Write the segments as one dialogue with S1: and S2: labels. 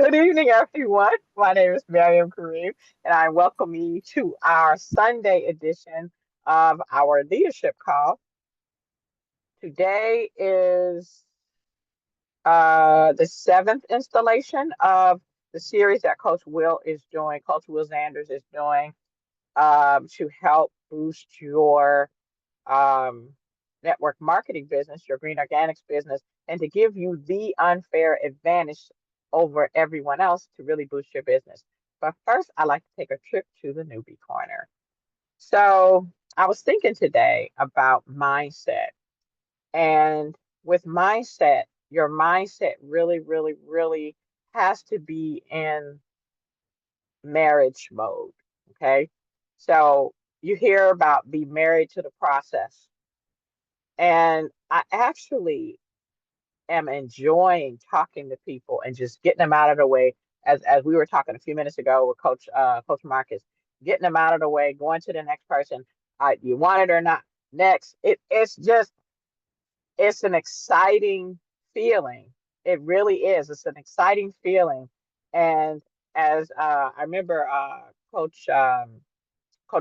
S1: Good evening, everyone. My name is Miriam Kareem, and I welcome you to our Sunday edition of our leadership call. Today is the seventh installation of the series that Coach Will Sanders is doing to help boost your um, network marketing business, your green organics business, and to give you the unfair advantage over everyone else to really boost your business. But first, I like to take a trip to the newbie corner. So I was thinking today about mindset. And with mindset, your mindset really, really, really has to be in marriage mode. Okay. So you hear about be married to the process. And I actually am enjoying talking to people and just getting them out of the way. As we were talking a few minutes ago with Coach Marcus, getting them out of the way, going to the next person. You want it or not? Next, it's an exciting feeling. It really is. It's an exciting feeling. And as I remember, Coach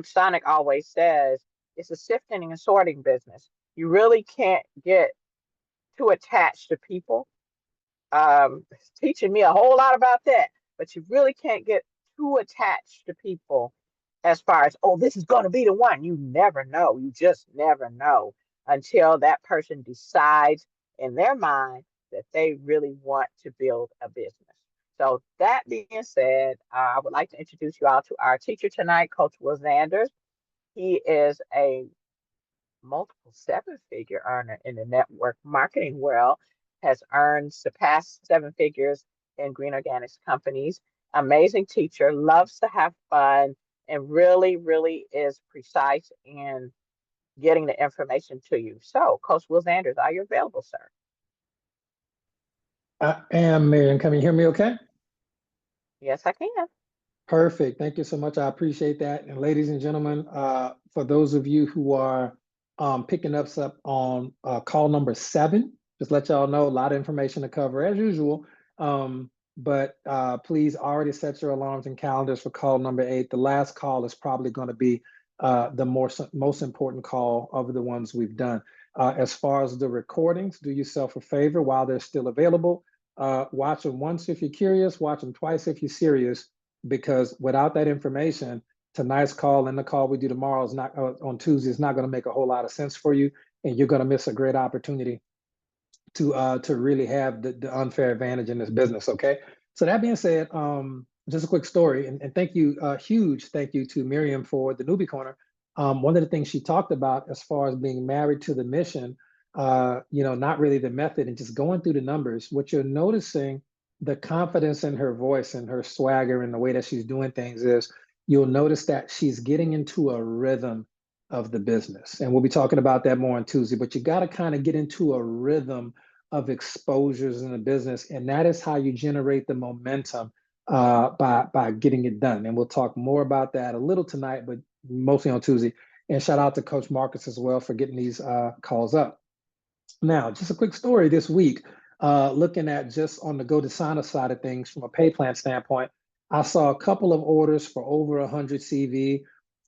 S1: Sonic always says, it's a sifting and sorting business. You really can't get too attached to people. It's teaching me a whole lot about that, but you really can't get too attached to people as far as, oh, this is going to be the one. You never know. You just never know until that person decides in their mind that they really want to build a business. So, that being said, I would like to introduce you all to our teacher tonight, Coach Will Sanders. He is a multiple seven-figure earner in the network marketing world, has earned surpassed seven figures in green organics companies. Amazing teacher, loves to have fun, and really, really is precise in getting the information to you. So, Coach Will Sanders, are you available, sir?
S2: I am, Miriam. Can you hear me okay?
S1: Yes, I can.
S2: Perfect. Thank you so much. I appreciate that. And ladies and gentlemen, for those of you who are picking us up on call number 7, just let y'all know a lot of information to cover as usual. But please already set your alarms and calendars for call number 8. The last call is probably going to be the most important call of the ones we've done. As far as the recordings, do yourself a favor while they're still available. Watch them once if you're curious, watch them twice if you're serious, because without that information, tonight's call and the call we do tomorrow is not on Tuesday is not going to make a whole lot of sense for you, and you're going to miss a great opportunity to really have the unfair advantage in this business. Okay, so that being said, just a quick story, and thank you, huge thank you to Miriam for the newbie corner. One of the things she talked about as far as being married to the mission, not really the method, and just going through the numbers, what you're noticing, the confidence in her voice and her swagger and the way that she's doing things is, you'll notice that she's getting into a rhythm of the business. And we'll be talking about that more on Tuesday, but you got to kind of get into a rhythm of exposures in the business. And that is how you generate the momentum by getting it done. And we'll talk more about that a little tonight, but mostly on Tuesday. And shout out to Coach Marcus as well for getting these calls up. Now, just a quick story this week, looking at just on the GoDasana side of things from a pay plan standpoint, I saw a couple of orders for over 100 CV.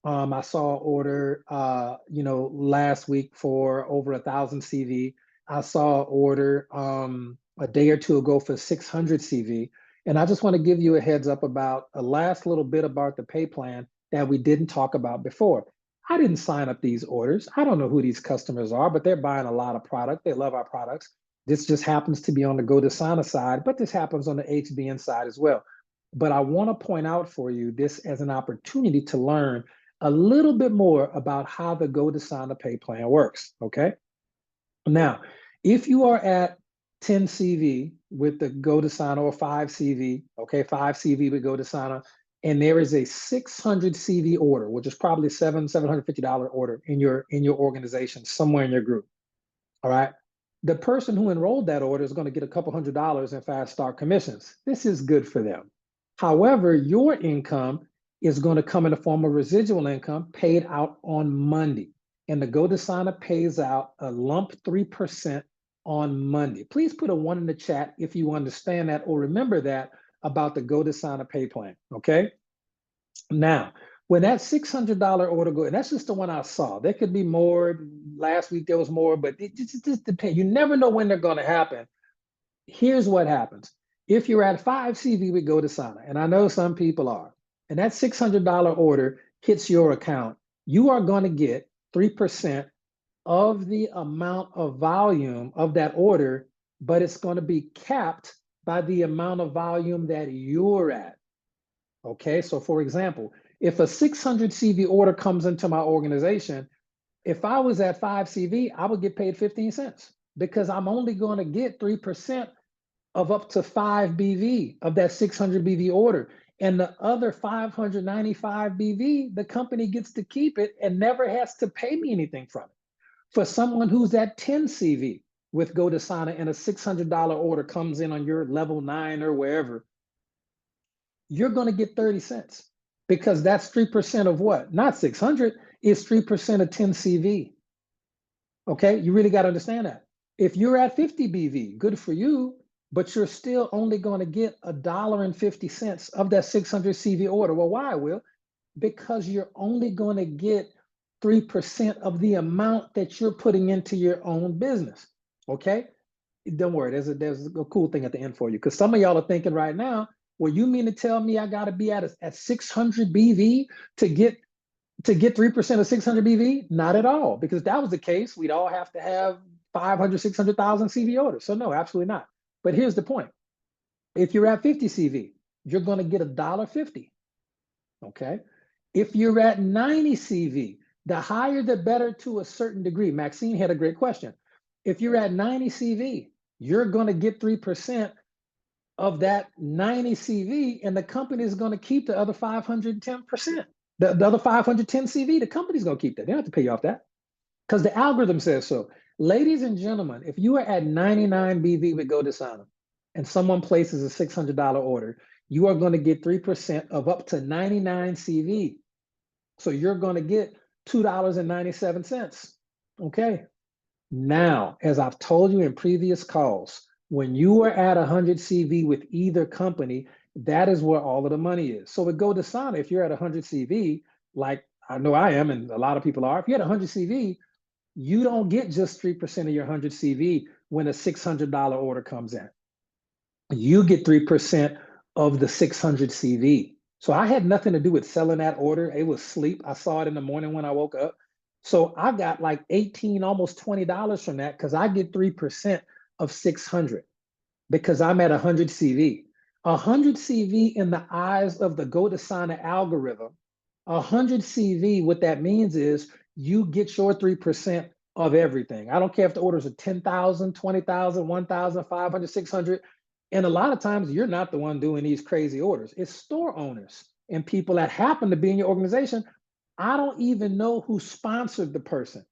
S2: I saw an order, last week for over 1,000 CV. I saw an order a day or two ago for 600 CV. And I just want to give you a heads up about a last little bit about the pay plan that we didn't talk about before. I didn't sign up these orders. I don't know who these customers are, but they're buying a lot of product. They love our products. This just happens to be on the GoDasana side, but this happens on the HBN side as well. But I want to point out for you this as an opportunity to learn a little bit more about how the GoDasana pay plan works, okay? Now, if you are at 10 CV with the GoDasana or 5 CV, okay, 5 CV with GoDasana, and there is a 600 CV order, which is probably $750 order in your organization, somewhere in your group. All right. The person who enrolled that order is going to get a couple $100 in fast start commissions. This is good for them. However, your income is going to come in the form of residual income paid out on Monday. And the GoDasana pays out a lump 3% on Monday. Please put a 1 in the chat if you understand that or remember that about the GoDasana pay plan, okay? Now, when that $600 order goes, and that's just the one I saw. There could be more. Last week there was more, but it just depends. You never know when they're going to happen. Here's what happens. If you're at 5 CV with GoDasana, and I know some people are, and that $600 order hits your account, you are going to get 3% of the amount of volume of that order, but it's going to be capped by the amount of volume that you're at. Okay, so for example, if a 600 CV order comes into my organization, if I was at 5 CV, I would get paid 15 cents because I'm only going to get 3% of up to 5 BV of that 600 BV order. And the other 595 BV, the company gets to keep it and never has to pay me anything from it. For someone who's at 10 CV with GoDasana and a $600 order comes in on your level 9 or wherever, you're going to get 30 cents because that's 3% of what? Not 600, it's 3% of 10 CV. Okay, you really got to understand that. If you're at 50 BV, good for you, but you're still only going to get $1.50 of that 600 CV order. Well, why, Will? Because you're only going to get 3% of the amount that you're putting into your own business. Okay, don't worry, there's a cool thing at the end for you, because some of y'all are thinking right now, well, you mean to tell me I got to be at 600 BV to get 3% of 600 BV? Not at all, because if that was the case, we'd all have to have 500, 600,000 CV orders. So no, absolutely not. But here's the point. If you're at 50 CV, you're going to get $1.50. Okay. If you're at 90 CV, the higher the better to a certain degree. Maxine had a great question. If you're at 90 CV, you're going to get 3% of that 90 CV, and the company is going to keep the other 510%. The other 510 CV, the company's going to keep that. They don't have to pay you off that because the algorithm says so. Ladies and gentlemen, if you are at 99 BV with GoDasana and someone places a $600 order, you are going to get 3% of up to 99 CV. So you're going to get $2.97. Okay. Now, as I've told you in previous calls, when you are at 100 CV with either company, that is where all of the money is. So with GoDasana, if you're at 100 CV, like I know I am, and a lot of people are, if you're at 100 CV, you don't get just 3% of your 100 CV when a $600 order comes in. You get 3% of the 600 CV. So I had nothing to do with selling that order. It was sleep. I saw it in the morning when I woke up. So I got like 18, almost $20 from that because I get 3% of 600 because I'm at 100 CV. 100 CV in the eyes of the GoDasana algorithm, 100 CV, what that means is you get your 3% of everything. I don't care if the orders are 10,000, 20,000, 1,000, 500, 600. And a lot of times you're not the one doing these crazy orders. It's store owners and people that happen to be in your organization. I don't even know who sponsored the person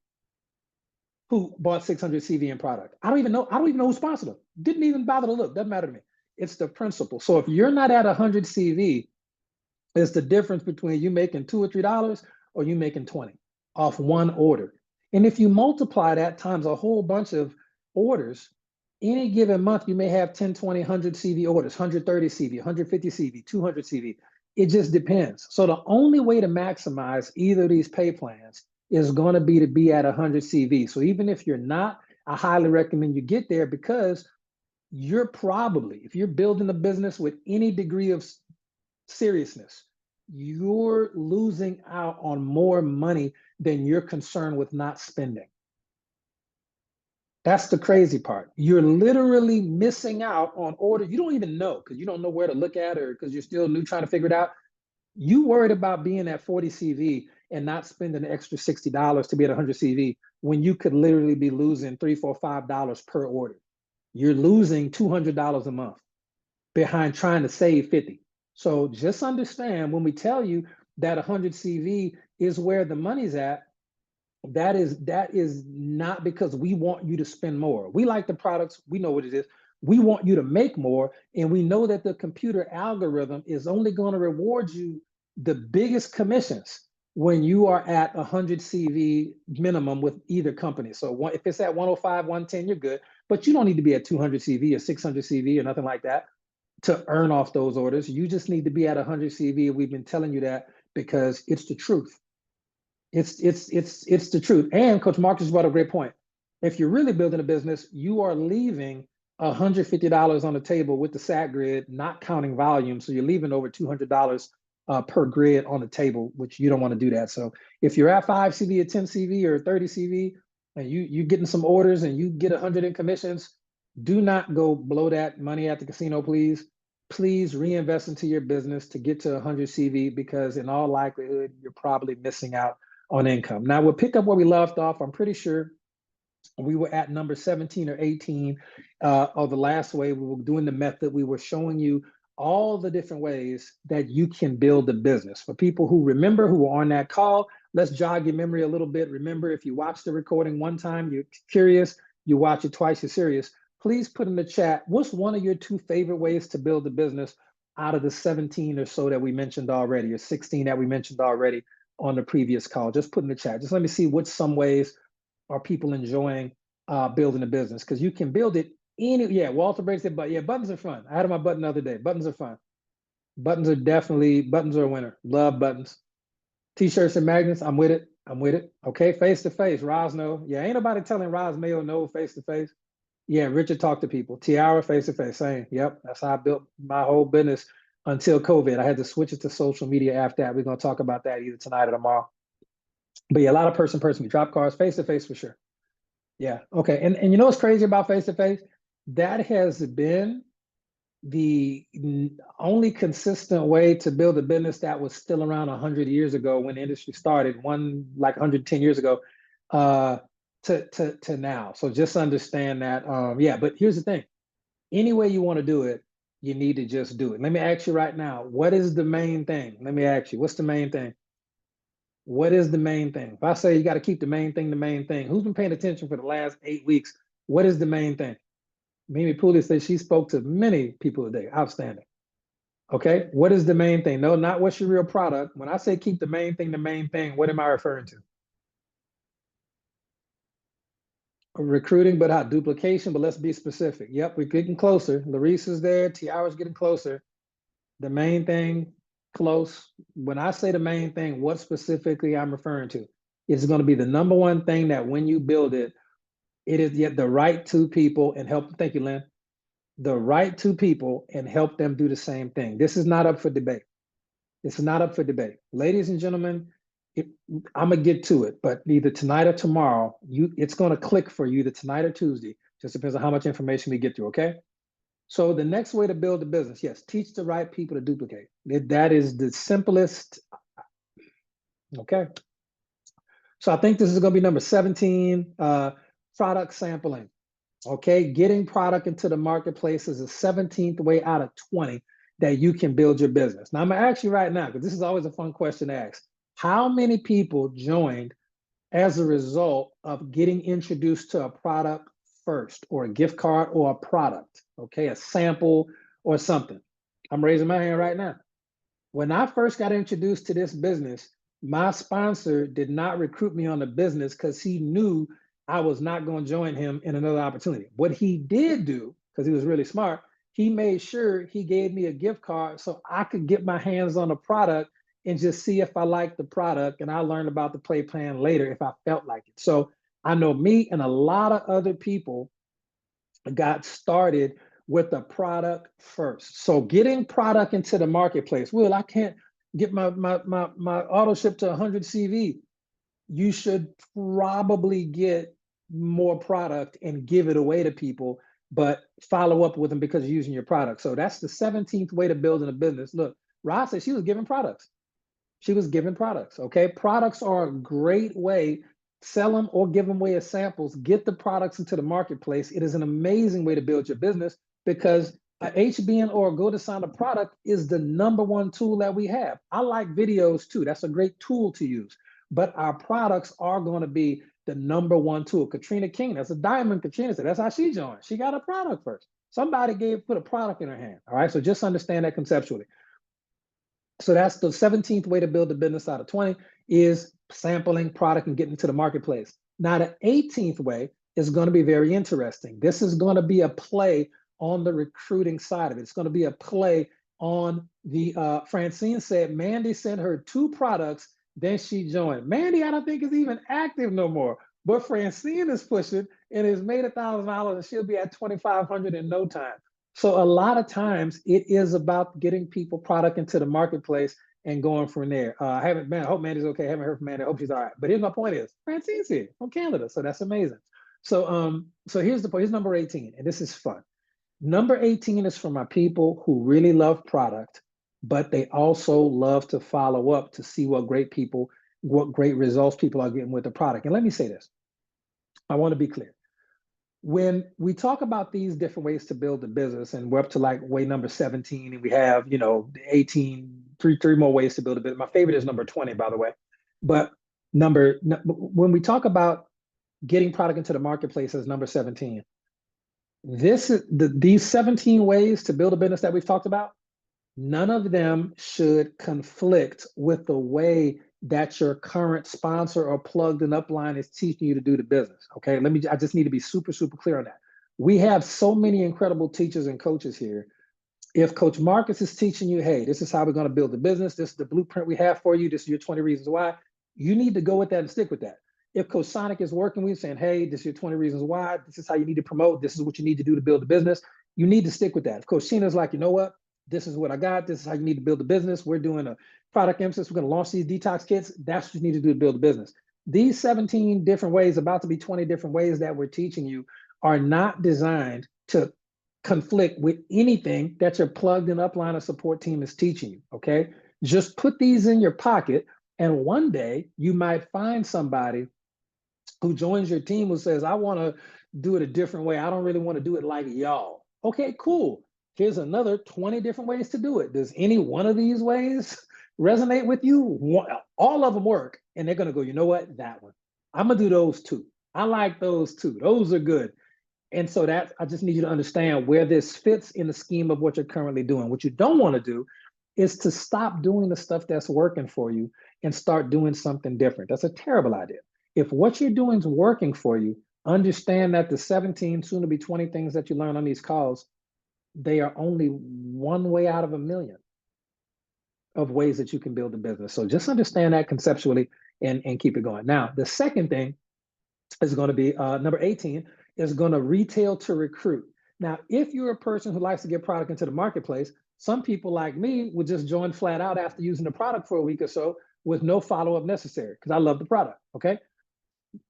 S2: who bought 600 CV in product. I don't even know who sponsored them. Didn't even bother to look. Doesn't matter to me. It's the principle. So if you're not at 100 CV, it's the difference between you making $2 or $3 or you making 20 off one order. And if you multiply that times a whole bunch of orders, any given month, you may have 10, 20, 100 CV orders, 130 CV, 150 CV, 200 CV. It just depends. So the only way to maximize either of these pay plans is going to be at 100 CV. So even if you're not, I highly recommend you get there because you're probably, if you're building a business with any degree of seriousness, you're losing out on more money than you're concerned with not spending. That's the crazy part. You're literally missing out on orders you don't even know because you don't know where to look at or because you're still new trying to figure it out. You worried about being at 40 CV and not spending an extra $60 to be at 100 CV when you could literally be losing $3, $4, $5 per order. You're losing $200 a month behind trying to save 50. So just understand when we tell you that 100 CV is where the money's at, that is not because we want you to spend more. We like the products, we know what it is. We want you to make more, and we know that the computer algorithm is only going to reward you the biggest commissions when you are at 100 CV minimum with either company. So if it's at 105, 110, you're good, but you don't need to be at 200 CV or 600 CV or nothing like that. to earn off those orders. You just need to be at 100 CV. We've been telling you that because it's the truth. It's the truth. And Coach Marcus brought a great point. If you're really building a business, you are leaving $150 on the table with the SAT grid, not counting volume. So you're leaving over $200 per grid on the table, which you don't want to do that. So if you're at 5 CV or 10 CV or 30 CV, and you getting some orders and you get 100 in commissions, do not go blow that money at the casino, please. Please reinvest into your business to get to 100 CV, because in all likelihood, you're probably missing out on income. Now we'll pick up where we left off. I'm pretty sure we were at number 17 or 18 of the last way we were doing the method. We were showing you all the different ways that you can build a business. For people who remember, who were on that call, let's jog your memory a little bit. Remember, if you watch the recording one time, you're curious, you watch it twice, you're serious. Please put in the chat, what's one of your 2 favorite ways to build a business out of the 17 or so that we mentioned already, or 16 that we mentioned already on the previous call? Just put in the chat. Just let me see what some ways are people enjoying building a business, because you can build it yeah, Walter Brady said, but yeah, buttons are fun. I had my button the other day. Buttons are fun. Buttons are a winner. Love buttons. T-shirts and magnets, I'm with it. Okay, face-to-face, Roz no. Yeah, ain't nobody telling Roz Mayo no face-to-face. Yeah, Richard talked to people. Tiara, face-to-face, same. Yep, that's how I built my whole business until COVID. I had to switch it to social media after that. We're gonna talk about that either tonight or tomorrow. But yeah, a lot of person-to-person. We drop cars, face-to-face for sure. Yeah, okay, and you know what's crazy about face-to-face? That has been the only consistent way to build a business that was still around 100 years ago when the industry started, like 110 years ago, to now. So just understand that, yeah, but here's the thing. Any way you want to do it, you need to just do it. Let me ask you right now, what is the main thing? Let me ask you, what's the main thing? What is the main thing? If I say you got to keep the main thing, who's been paying attention for the last 8 weeks? What is the main thing? Mimi Pooley says she spoke to many people today. Outstanding. Okay, what is the main thing? No, not what's your real product. When I say keep the main thing, what am I referring to? Recruiting, but how? Duplication, but let's be specific. Yep, we're getting closer. Larissa's there. Tiara's getting closer. The main thing, close. When I say the main thing, what specifically I'm referring to? It's going to be the number one thing that when you build it, it is yet the right 2 people and help. Thank you, Lynn. The right 2 people and help them do the same thing. This is not up for debate. It's not up for debate. Ladies and gentlemen, I'm going to get to it, but either tonight or tomorrow, it's going to click for you either tonight or Tuesday. Just depends on how much information we get through, okay? So the next way to build a business, yes, teach the right people to duplicate. That is the simplest, okay? So I think this is going to be number 17, product sampling. Okay, getting product into the marketplace is the 17th way out of 20 that you can build your business. Now I'm gonna ask you right now, because this is always a fun question to ask. How many people joined as a result of getting introduced to a product first, or a gift card or a product, okay, a sample or something? I'm raising my hand right now. When I first got introduced to this business, my sponsor did not recruit me on the business because he knew I was not going to join him in another opportunity. What he did do, because he was really smart, he made sure he gave me a gift card so I could get my hands on the product and just see if I liked the product. And I learned about the play plan later if I felt like it. So I know me and a lot of other people got started with the product first. So getting product into the marketplace, Will, I can't get my auto ship to 100 CV. You should probably get more product and give it away to people, but follow up with them because you're using your product. So that's the 17th way to building a business. Look, Roz said she was giving products. She was giving products, okay? Products are a great way. Sell them or give them away as samples. Get the products into the marketplace. It is an amazing way to build your business because a HBN or a GoToSign product is the number one tool that we have. I like videos too. That's a great tool to use. But our products are going to be the number one tool. Katrina King, that's a diamond. Katrina said that's how she joined. She got a product first. Somebody put a product in her hand. All right. So just understand that conceptually. So that's the 17th way to build a business out of 20 is sampling product and getting to the marketplace. Now, the 18th way is going to be very interesting. This is going to be a play on the recruiting side of it. It's going to be a play on the, Francine said Mandy sent her 2 products, then she joined. Mandy, I don't think is even active no more, but Francine is pushing and has made $1,000 and she'll be at 2,500 in no time. So a lot of times it is about getting people product into the marketplace and going from there. I hope Mandy's okay. I haven't heard from Mandy. I hope she's all right. But here's my point is Francine's here from Canada. So that's amazing. So here's the point. Here's number 18, and this is fun. Number 18 is for my people who really love product, but they also love to follow up to see what great results people are getting with the product. And let me say this. I want to be clear. When we talk about these different ways to build a business, and we're up to like way number 17, and we have, 18, three more ways to build a business. My favorite is number 20, by the way. But when we talk about getting product into the marketplace as number 17, these 17 ways to build a business that we've talked about, none of them should conflict with the way that your current sponsor or plugged in upline is teaching you to do the business. Okay, I just need to be super, super clear on that. We have so many incredible teachers and coaches here. If Coach Marcus is teaching you, hey, this is how we're going to build the business, this is the blueprint we have for you, this is your 20 reasons why, you need to go with that and stick with that. If Coach Sonic is working with you saying, hey, this is your 20 reasons why, this is how you need to promote, this is what you need to do to build the business, you need to stick with that. If Coach Sheena's like, you know what, this is what I got, this is how you need to build a business, we're doing a product emphasis, we're going to launch these detox kits, that's what you need to do to build a business. These 17 different ways, about to be 20 different ways that we're teaching you, are not designed to conflict with anything that your plugged in upline or support team is teaching you, okay? Just put these in your pocket, and one day you might find somebody who joins your team who says, I want to do it a different way. I don't really want to do it like y'all. Okay, cool. Here's another 20 different ways to do it. Does any one of these ways resonate with you? All of them work. And they're going to go, you know what? That one. I'm going to do those 2. I like those 2. Those are good. And so I just need you to understand where this fits in the scheme of what you're currently doing. What you don't want to do is to stop doing the stuff that's working for you and start doing something different. That's a terrible idea. If what you're doing is working for you, understand that the 17, soon to be 20 things that you learn on these calls, they are only one way out of a million of ways that you can build a business. So just understand that conceptually and keep it going. Now, the second thing is going to be number 18 is going to retail to recruit. Now, if you're a person who likes to get product into the marketplace, some people like me would just join flat out after using the product for a week or so with no follow-up necessary because I love the product, okay?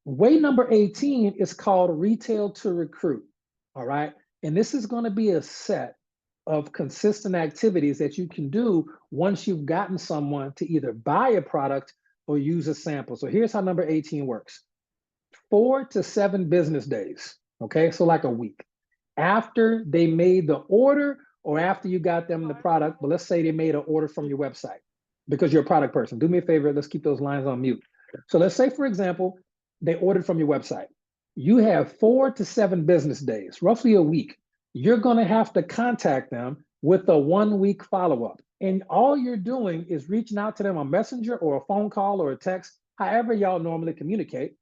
S2: Way number 18 is called retail to recruit, all right? And this is going to be a set of consistent activities that you can do once you've gotten someone to either buy a product or use a sample. So here's how number 18 works. 4 to 7 business days, okay? So like a week. After they made the order or after you got them the product, but let's say they made an order from your website because you're a product person. Do me a favor, let's keep those lines on mute. So let's say, for example, they ordered from your website. You have 4 to 7 business days, roughly a week. You're going to have to contact them with a 1-week follow-up. And all you're doing is reaching out to them on Messenger or a phone call or a text, however y'all normally communicate.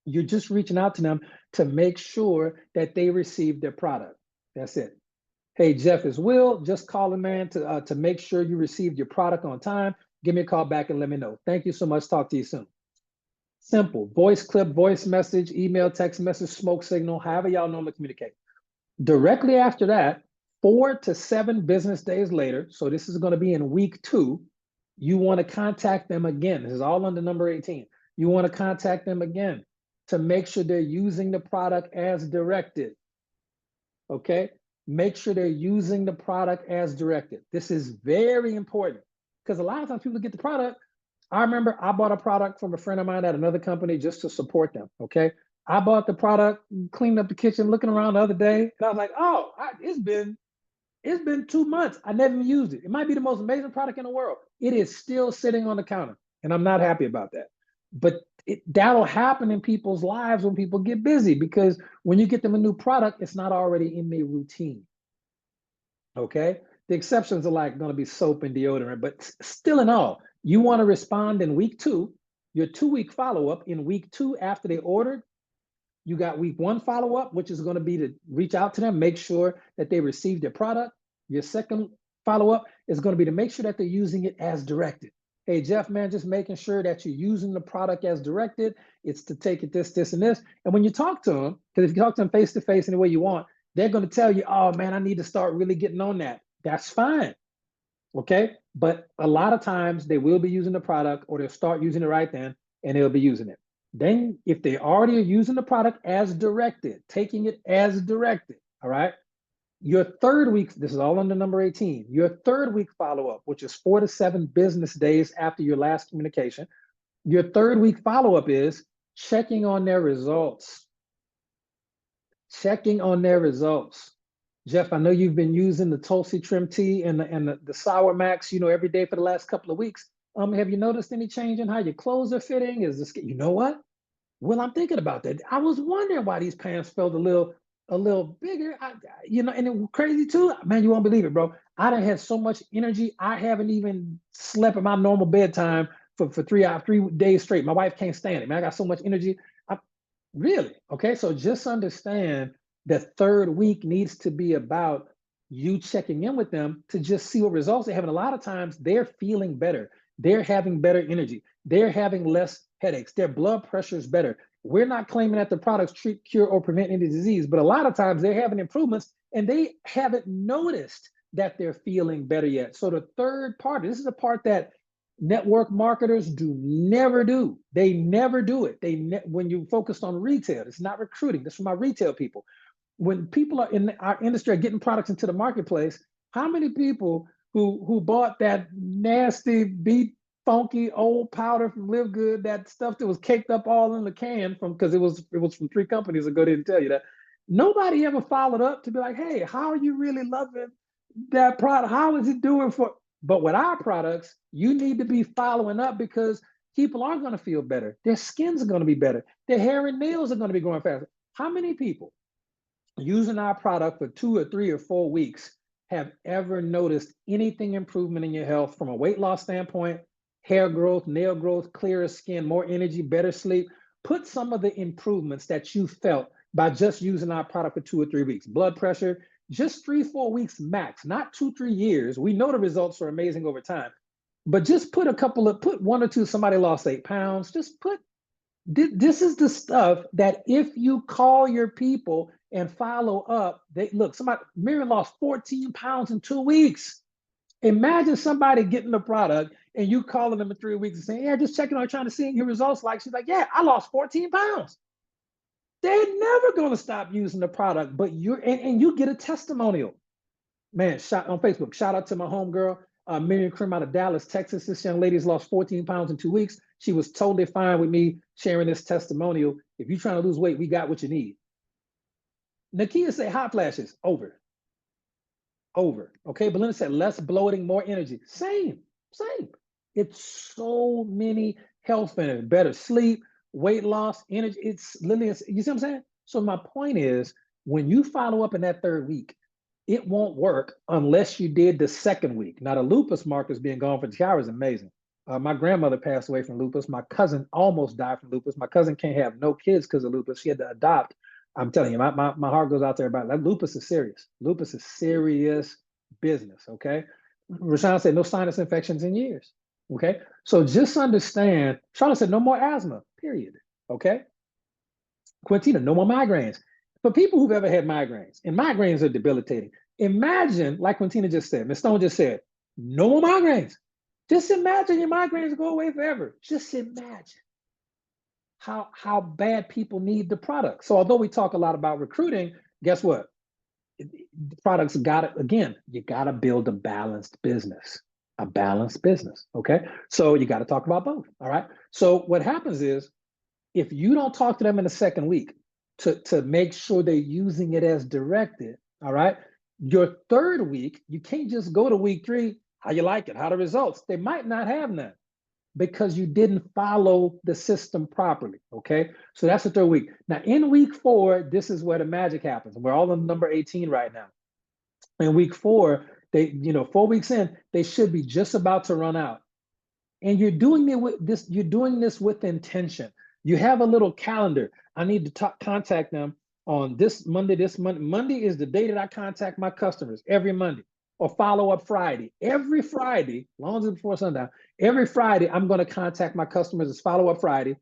S2: You're just reaching out to them to make sure that they receive their product. That's it. Hey, Jeff, it's Will. Just calling, man, to make sure you received your product on time. Give me a call back and let me know. Thank you so much. Talk to you soon. Simple. Voice clip, voice message, email, text message, smoke signal, however y'all normally communicate. Directly after that, 4 to 7 business days later, so this is going to be in week 2, you want to contact them again. This is all under number 18. You want to contact them again to make sure they're using the product as directed. Okay? Make sure they're using the product as directed. This is very important because a lot of times people get the product. I remember I bought a product from a friend of mine at another company just to support them, okay? I bought the product, cleaned up the kitchen, looking around the other day, and I was like, oh, it's been 2 months. I never even used it. It might be the most amazing product in the world. It is still sitting on the counter, and I'm not happy about that. But that'll happen in people's lives when people get busy because when you get them a new product, it's not already in their routine, okay? The exceptions are like going to be soap and deodorant, but still in all, you want to respond in week 2, your 2-week follow-up in week 2 after they ordered. You got week 1 follow-up, which is going to be to reach out to them, make sure that they received your product. Your second follow-up is going to be to make sure that they're using it as directed. Hey, Jeff, man, just making sure that you're using the product as directed. It's to take it this, this, and this. And when you talk to them, because if you talk to them face-to-face any way you want, they're going to tell you, oh, man, I need to start really getting on that. That's fine. Okay. But a lot of times they will be using the product, or they'll start using it right then, and they'll be using it. Then if they already are using the product as directed, taking it as directed, all right, your third week, this is all under number 18, your third week follow-up, which is 4 to 7 business days after your last communication, your third week follow-up is checking on their results. Checking on their results. Jeff, I know you've been using the Tulsi Trim Tea and the Sour Max, every day for the last couple of weeks. Have you noticed any change in how your clothes are fitting? Is this, you know what? Well, I'm thinking about that. I was wondering why these pants felt a little bigger. And it was crazy too. Man, you won't believe it, bro. I done had so much energy. I haven't even slept at my normal bedtime for 3 days straight. My wife can't stand it, man. I got so much energy. Really? Okay, so just understand that third week needs to be about you checking in with them to just see what results they have. And a lot of times they're feeling better. They're having better energy. They're having less headaches. Their blood pressure is better. We're not claiming that the products treat, cure, or prevent any disease, but a lot of times they're having improvements and they haven't noticed that they're feeling better yet. So the third part, this is the part that network marketers never do. They never do it. When you focus on retail, it's not recruiting. This is for my retail people. When people are in our industry are getting products into the marketplace, how many people who bought that nasty, beat funky old powder from Live Good, that stuff that was caked up all in the can because it was from 3 companies ago, they didn't tell you that. Nobody ever followed up to be like, hey, how are you really loving that product? How is it doing for? But with our products, you need to be following up because people are going to feel better. Their skins are going to be better. Their hair and nails are going to be growing faster. How many people using our product for 2 or 3 or 4 weeks have ever noticed anything improvement in your health from a weight loss standpoint, hair growth, nail growth, clearer skin, more energy, better sleep? Put some of the improvements that you felt by just using our product for 2 or 3 weeks. Blood pressure, just 3-4 weeks max, not 2-3 years. We know the results are amazing over time, but just put 1 or 2, somebody lost 8 pounds. Just put, this is the stuff that if you call your people and follow up, Miriam lost 14 pounds in 2 weeks. Imagine somebody getting the product and you calling them in 3 weeks and saying, yeah, just checking on, trying to see your results. Like, she's like, yeah, I lost 14 pounds. They're never going to stop using the product, but you get a testimonial. Man, on Facebook, shout out to my homegirl, Miriam Krim out of Dallas, Texas. This young lady's lost 14 pounds in 2 weeks. She was totally fine with me sharing this testimonial. If you're trying to lose weight, we got what you need. Nakia said hot flashes, over. Okay, Belinda said less bloating, more energy. Same. It's so many health benefits, better sleep, weight loss, energy. It's literally, you see what I'm saying? So my point is, when you follow up in that third week, it won't work unless you did the second week. Now, the lupus markers being gone for Tiara is amazing. My grandmother passed away from lupus. My cousin almost died from lupus. My cousin can't have no kids because of lupus. She had to adopt. I'm telling you, my heart goes out there about that. Lupus is serious. Lupus is serious business, okay? Rashawn said no sinus infections in years, okay? So just understand, Charlotte said no more asthma, period, okay? Quintina, no more migraines. For people who've ever had migraines, and migraines are debilitating, imagine, like Quintina just said, Ms. Stone just said, no more migraines. Just imagine your migraines go away forever. Just imagine how bad people need the product. So although we talk a lot about recruiting, guess what? The products got it. Again, you got to build a balanced business, okay? So you got to talk about both, all right? So what happens is, if you don't talk to them in the second week to make sure they're using it as directed, all right? Your third week, you can't just go to week 3, how you like it, how the results? They might not have none because you didn't follow the system properly, okay? So that's the third week. Now, in week 4, this is where the magic happens. We're all on number 18 right now. In week 4, 4 weeks in, they should be just about to run out. And you're doing this with intention. You have a little calendar. I need to contact them on this Monday, this Monday. Monday is the day that I contact my customers every Monday, or follow up Friday. Every Friday, as long as it's before sundown, every Friday, I'm going to contact my customers. It's follow up Friday.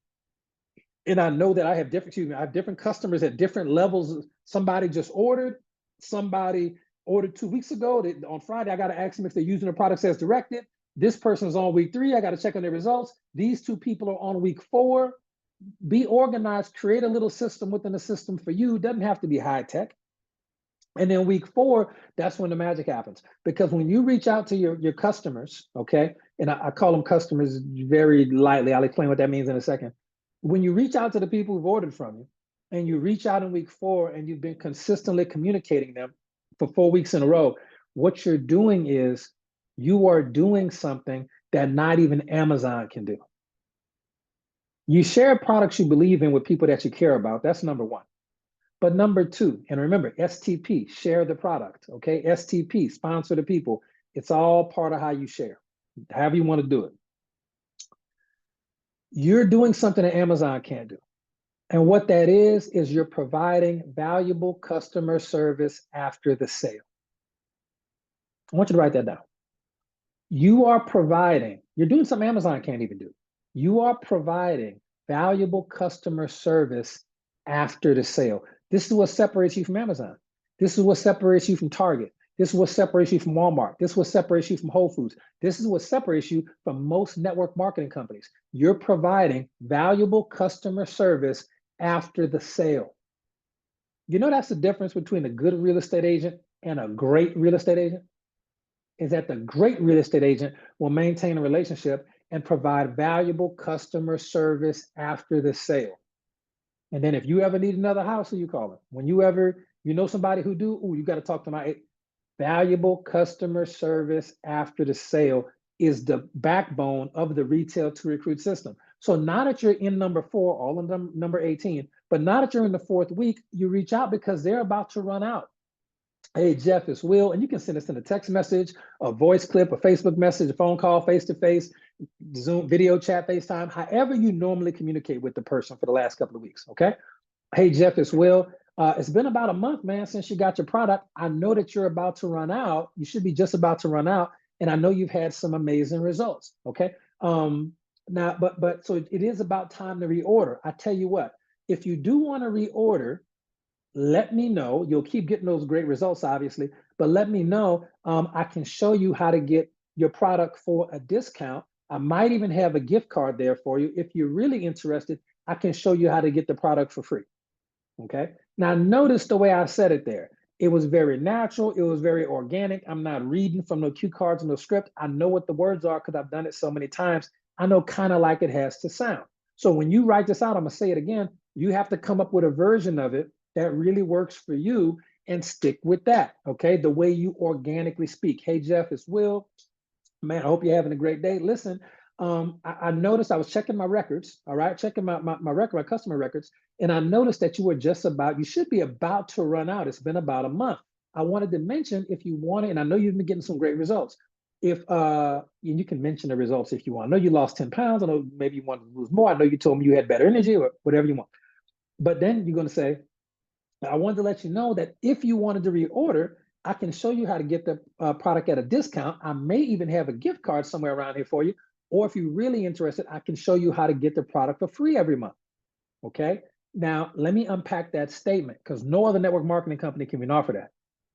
S2: And I know that I have different customers at different levels. Somebody just ordered, somebody ordered 2 weeks ago. On Friday, I got to ask them if they're using the products as directed. This person's on week 3. I got to check on their results. These 2 people are on week 4. Be organized, create a little system within the system for you. It doesn't have to be high tech. And then week 4, that's when the magic happens. Because when you reach out to your customers, okay, and I call them customers very lightly. I'll explain what that means in a second. When you reach out to the people who've ordered from you, and you reach out in week 4 and you've been consistently communicating them for 4 weeks in a row, what you're doing is you are doing something that not even Amazon can do. You share products you believe in with people that you care about. That's number 1. But number 2, and remember, STP, share the product, okay? STP, sponsor the people. It's all part of how you share, however you want to do it. You're doing something that Amazon can't do. And what that is you're providing valuable customer service after the sale. I want you to write that down. You're doing something Amazon can't even do. You are providing valuable customer service after the sale. This is what separates you from Amazon. This is what separates you from Target. This is what separates you from Walmart. This is what separates you from Whole Foods. This is what separates you from most network marketing companies. You're providing valuable customer service after the sale. You know that's the difference between a good real estate agent and a great real estate agent? Is that the great real estate agent will maintain a relationship and provide valuable customer service after the sale. And then if you ever need another house, who you call it? When you know somebody who do, you got to talk to my valuable customer service after the sale is the backbone of the Retail to Recruit system. So now that you're in number 4, all in number 18, but now that you're in the 4th week, you reach out because they're about to run out. Hey, Jeff, it's Will, and you can send us in a text message, a voice clip, a Facebook message, a phone call, face-to-face, Zoom, video chat, FaceTime, however you normally communicate with the person for the last couple of weeks, okay? Hey, Jeff, it's Will. It's been about a month, man, since you got your product. I know that you're about to run out. You should be just about to run out, and I know you've had some amazing results, okay? Now, so it is about time to reorder. I tell you what, if you do want to reorder, let me know. You'll keep getting those great results, obviously, but let me know. I can show you how to get your product for a discount. I might even have a gift card there for you. If you're really interested, I can show you how to get the product for free, okay? Now, notice the way I said it there. It was very natural. It was very organic. I'm not reading from no cue cards and no script. I know what the words are because I've done it so many times. I know kind of like it has to sound. So when you write this out, I'm going to say it again. You have to come up with a version of it that really works for you and stick with that, okay? The way you organically speak. Hey, Jeff, it's Will. Man, I hope you're having a great day. Listen, I noticed I was checking my records, all right? Checking my customer records, and I noticed that you should be about to run out. It's been about a month. I wanted to mention if you want it, and I know you've been getting some great results. And you can mention the results if you want. I know you lost 10 pounds. I know maybe you want to lose more. I know you told me you had better energy or whatever you want. But then you're going to say, I wanted to let you know that if you wanted to reorder, I can show you how to get the product at a discount. I may even have a gift card somewhere around here for you. Or if you're really interested, I can show you how to get the product for free every month, okay? Now, let me unpack that statement because no other network marketing company can even offer that.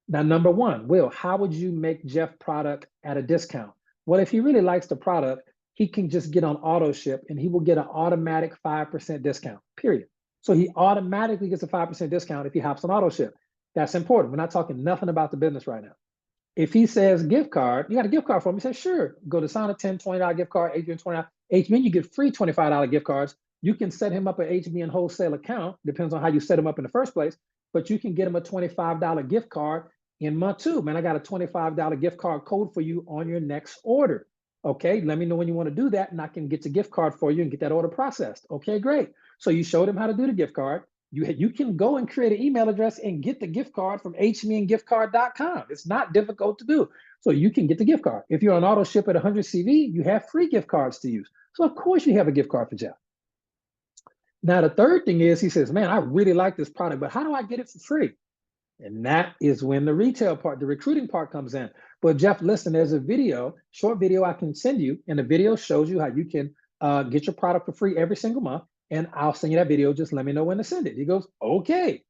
S2: Now, number 1, Will, how would you make Jeff product at a discount? Well, if he really likes the product, he can just get on auto ship and he will get an automatic 5% discount, period. So he automatically gets a 5% discount if he hops on auto ship. That's important. We're not talking nothing about the business right now. If he says gift card, you got a gift card for me? He says, sure. Go to sign a $10, $20 gift card, HBN $20. HBN, you get free $25 gift cards. You can set him up an HBN wholesale account. Depends on how you set him up in the first place. But you can get him a $25 gift card in month 2. Man, I got a $25 gift card code for you on your next order. Okay, let me know when you want to do that, and I can get the gift card for you and get that order processed. Okay, great. So you showed him how to do the gift card. You can go and create an email address and get the gift card from hmengiftcard.com. It's not difficult to do. So you can get the gift card. If you're on auto ship at 100 CV, you have free gift cards to use. So of course you have a gift card for Jeff. Now, the third thing is he says, man, I really like this product, but how do I get it for free? And that is when the retail part, the recruiting part comes in. But Jeff, listen, there's a video, short video I can send you, and the video shows you how you can get your product for free every single month. And I'll send you that video. Just let me know when to send it. He goes, okay.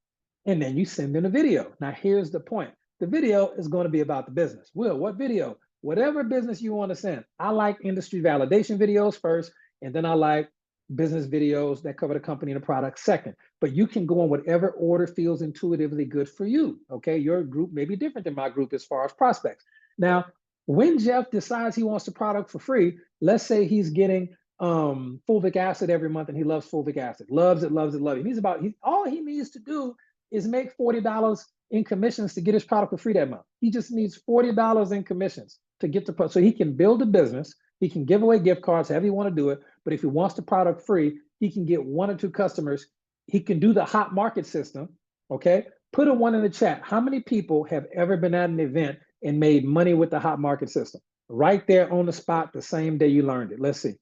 S2: And then you send in a video. Now, here's the point. The video is going to be about the business. Will, what video? Whatever business you want to send. I like industry validation videos first, and then I like business videos that cover the company and the product second. But you can go on whatever order feels intuitively good for you. Okay, your group may be different than my group as far as prospects. Now, when Jeff decides he wants the product for free, let's say he's getting fulvic acid every month and he loves fulvic acid, loves it, loves it, loves it. All he needs to do is make $40 in commissions to get his product for free that month. He just needs $40 in commissions to get the product. So he can build a business. He can give away gift cards, however you want to do it. But if he wants the product free, he can get 1 or 2 customers. He can do the hot market system. Okay. Put a 1 in the chat. How many people have ever been at an event and made money with the hot market system? Right there on the spot, the same day you learned it. Let's see.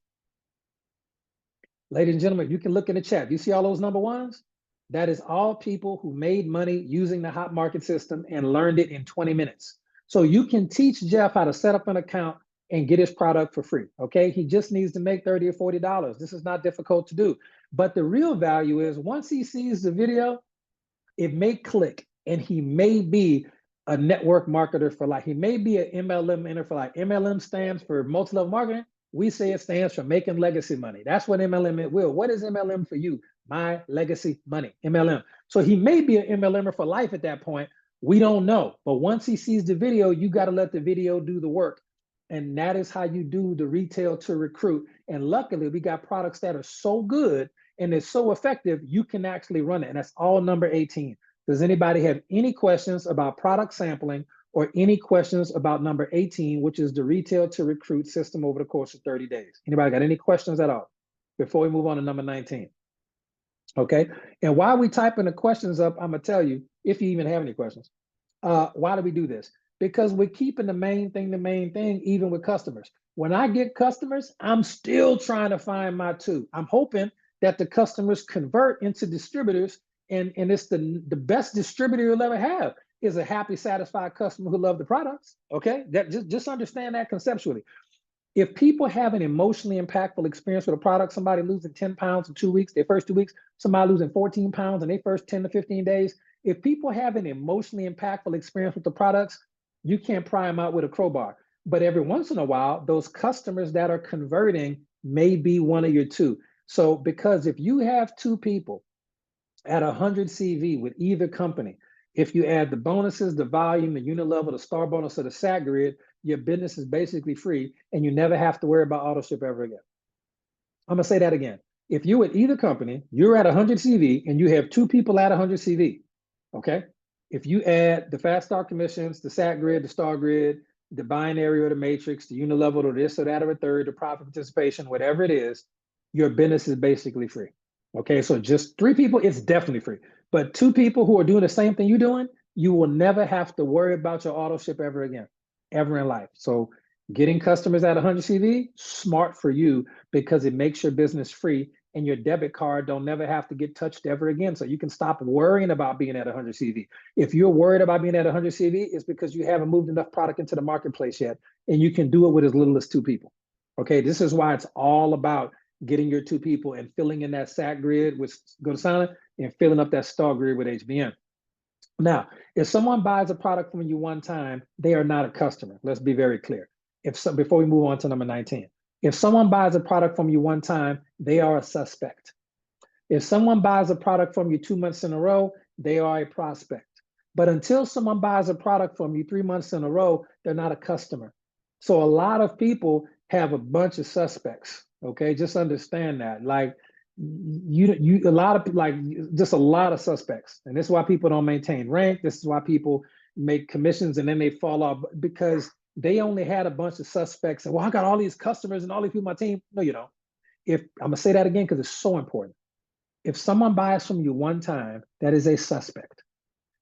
S2: Ladies and gentlemen, you can look in the chat. You see all those number 1s? That is all people who made money using the hot market system and learned it in 20 minutes. So you can teach Jeff how to set up an account and get his product for free. Okay. He just needs to make $30 or $40. This is not difficult to do. But the real value is once he sees the video, it may click and he may be a network marketer for life. He may be an MLM enter for life. MLM stands for multi-level marketing. We say it stands for making legacy money. That's what MLM will. What is MLM for you? My legacy money, MLM. So he may be an MLMer for life at that point. We don't know. But once he sees the video, you got to let the video do the work. And that is how you do the retail to recruit. And luckily, we got products that are so good and it's so effective, you can actually run it. And that's all number 18. Does anybody have any questions about product sampling or any questions about number 18, which is the retail to recruit system over the course of 30 days? Anybody got any questions at all before we move on to number 19? Okay. And while we typing the questions up, I'm going to tell you, if you even have any questions, why do we do this? Because we're keeping the main thing, even with customers. When I get customers, I'm still trying to find my 2. I'm hoping that the customers convert into distributors, and it's the best distributor you'll ever have is a happy, satisfied customer who love the products. Okay, that just understand that conceptually. If people have an emotionally impactful experience with a product, somebody losing 10 pounds in 2 weeks, their first 2 weeks, somebody losing 14 pounds in their first 10 to 15 days. If people have an emotionally impactful experience with the products, you can't pry them out with a crowbar. But every once in a while, those customers that are converting may be one of your 2. So because if you have 2 people at 100 CV with either company, if you add the bonuses, the volume, the unit level, the star bonus, or the SAT grid, your business is basically free and you never have to worry about auto ship ever again. I'm going to say that again. If you at either company, you're at 100 CV and you have 2 people at 100 CV, okay? If you add the fast start commissions, the SAT grid, the star grid, the binary or the matrix, the unit level or this or that or a third, the profit participation, whatever it is, your business is basically free. Okay, so just 3 people, it's definitely free. But 2 people who are doing the same thing you're doing, you will never have to worry about your auto ship ever again, ever in life. So getting customers at 100 CV, smart for you because it makes your business free and your debit card don't never have to get touched ever again. So you can stop worrying about being at 100 CV. If you're worried about being at 100 CV, it's because you haven't moved enough product into the marketplace yet, and you can do it with as little as 2 people. Okay, this is why it's all about getting your 2 people and filling in that SAT grid with GoToSign and filling up that star grid with HBM. Now, if someone buys a product from you one time, they are not a customer. Let's be very clear. Before we move on to number 19, if someone buys a product from you one time, they are a suspect. If someone buys a product from you 2 months in a row, they are a prospect. But until someone buys a product from you 3 months in a row, they're not a customer. So a lot of people have a bunch of suspects. Okay, just understand that. Like a lot of just a lot of suspects, and this is why people don't maintain rank. This is why people make commissions and then they fall off because they only had a bunch of suspects. And well, I got all these customers and all these people on my team. No, you don't. If I'm gonna say that again because it's so important. If someone buys from you one time, that is a suspect.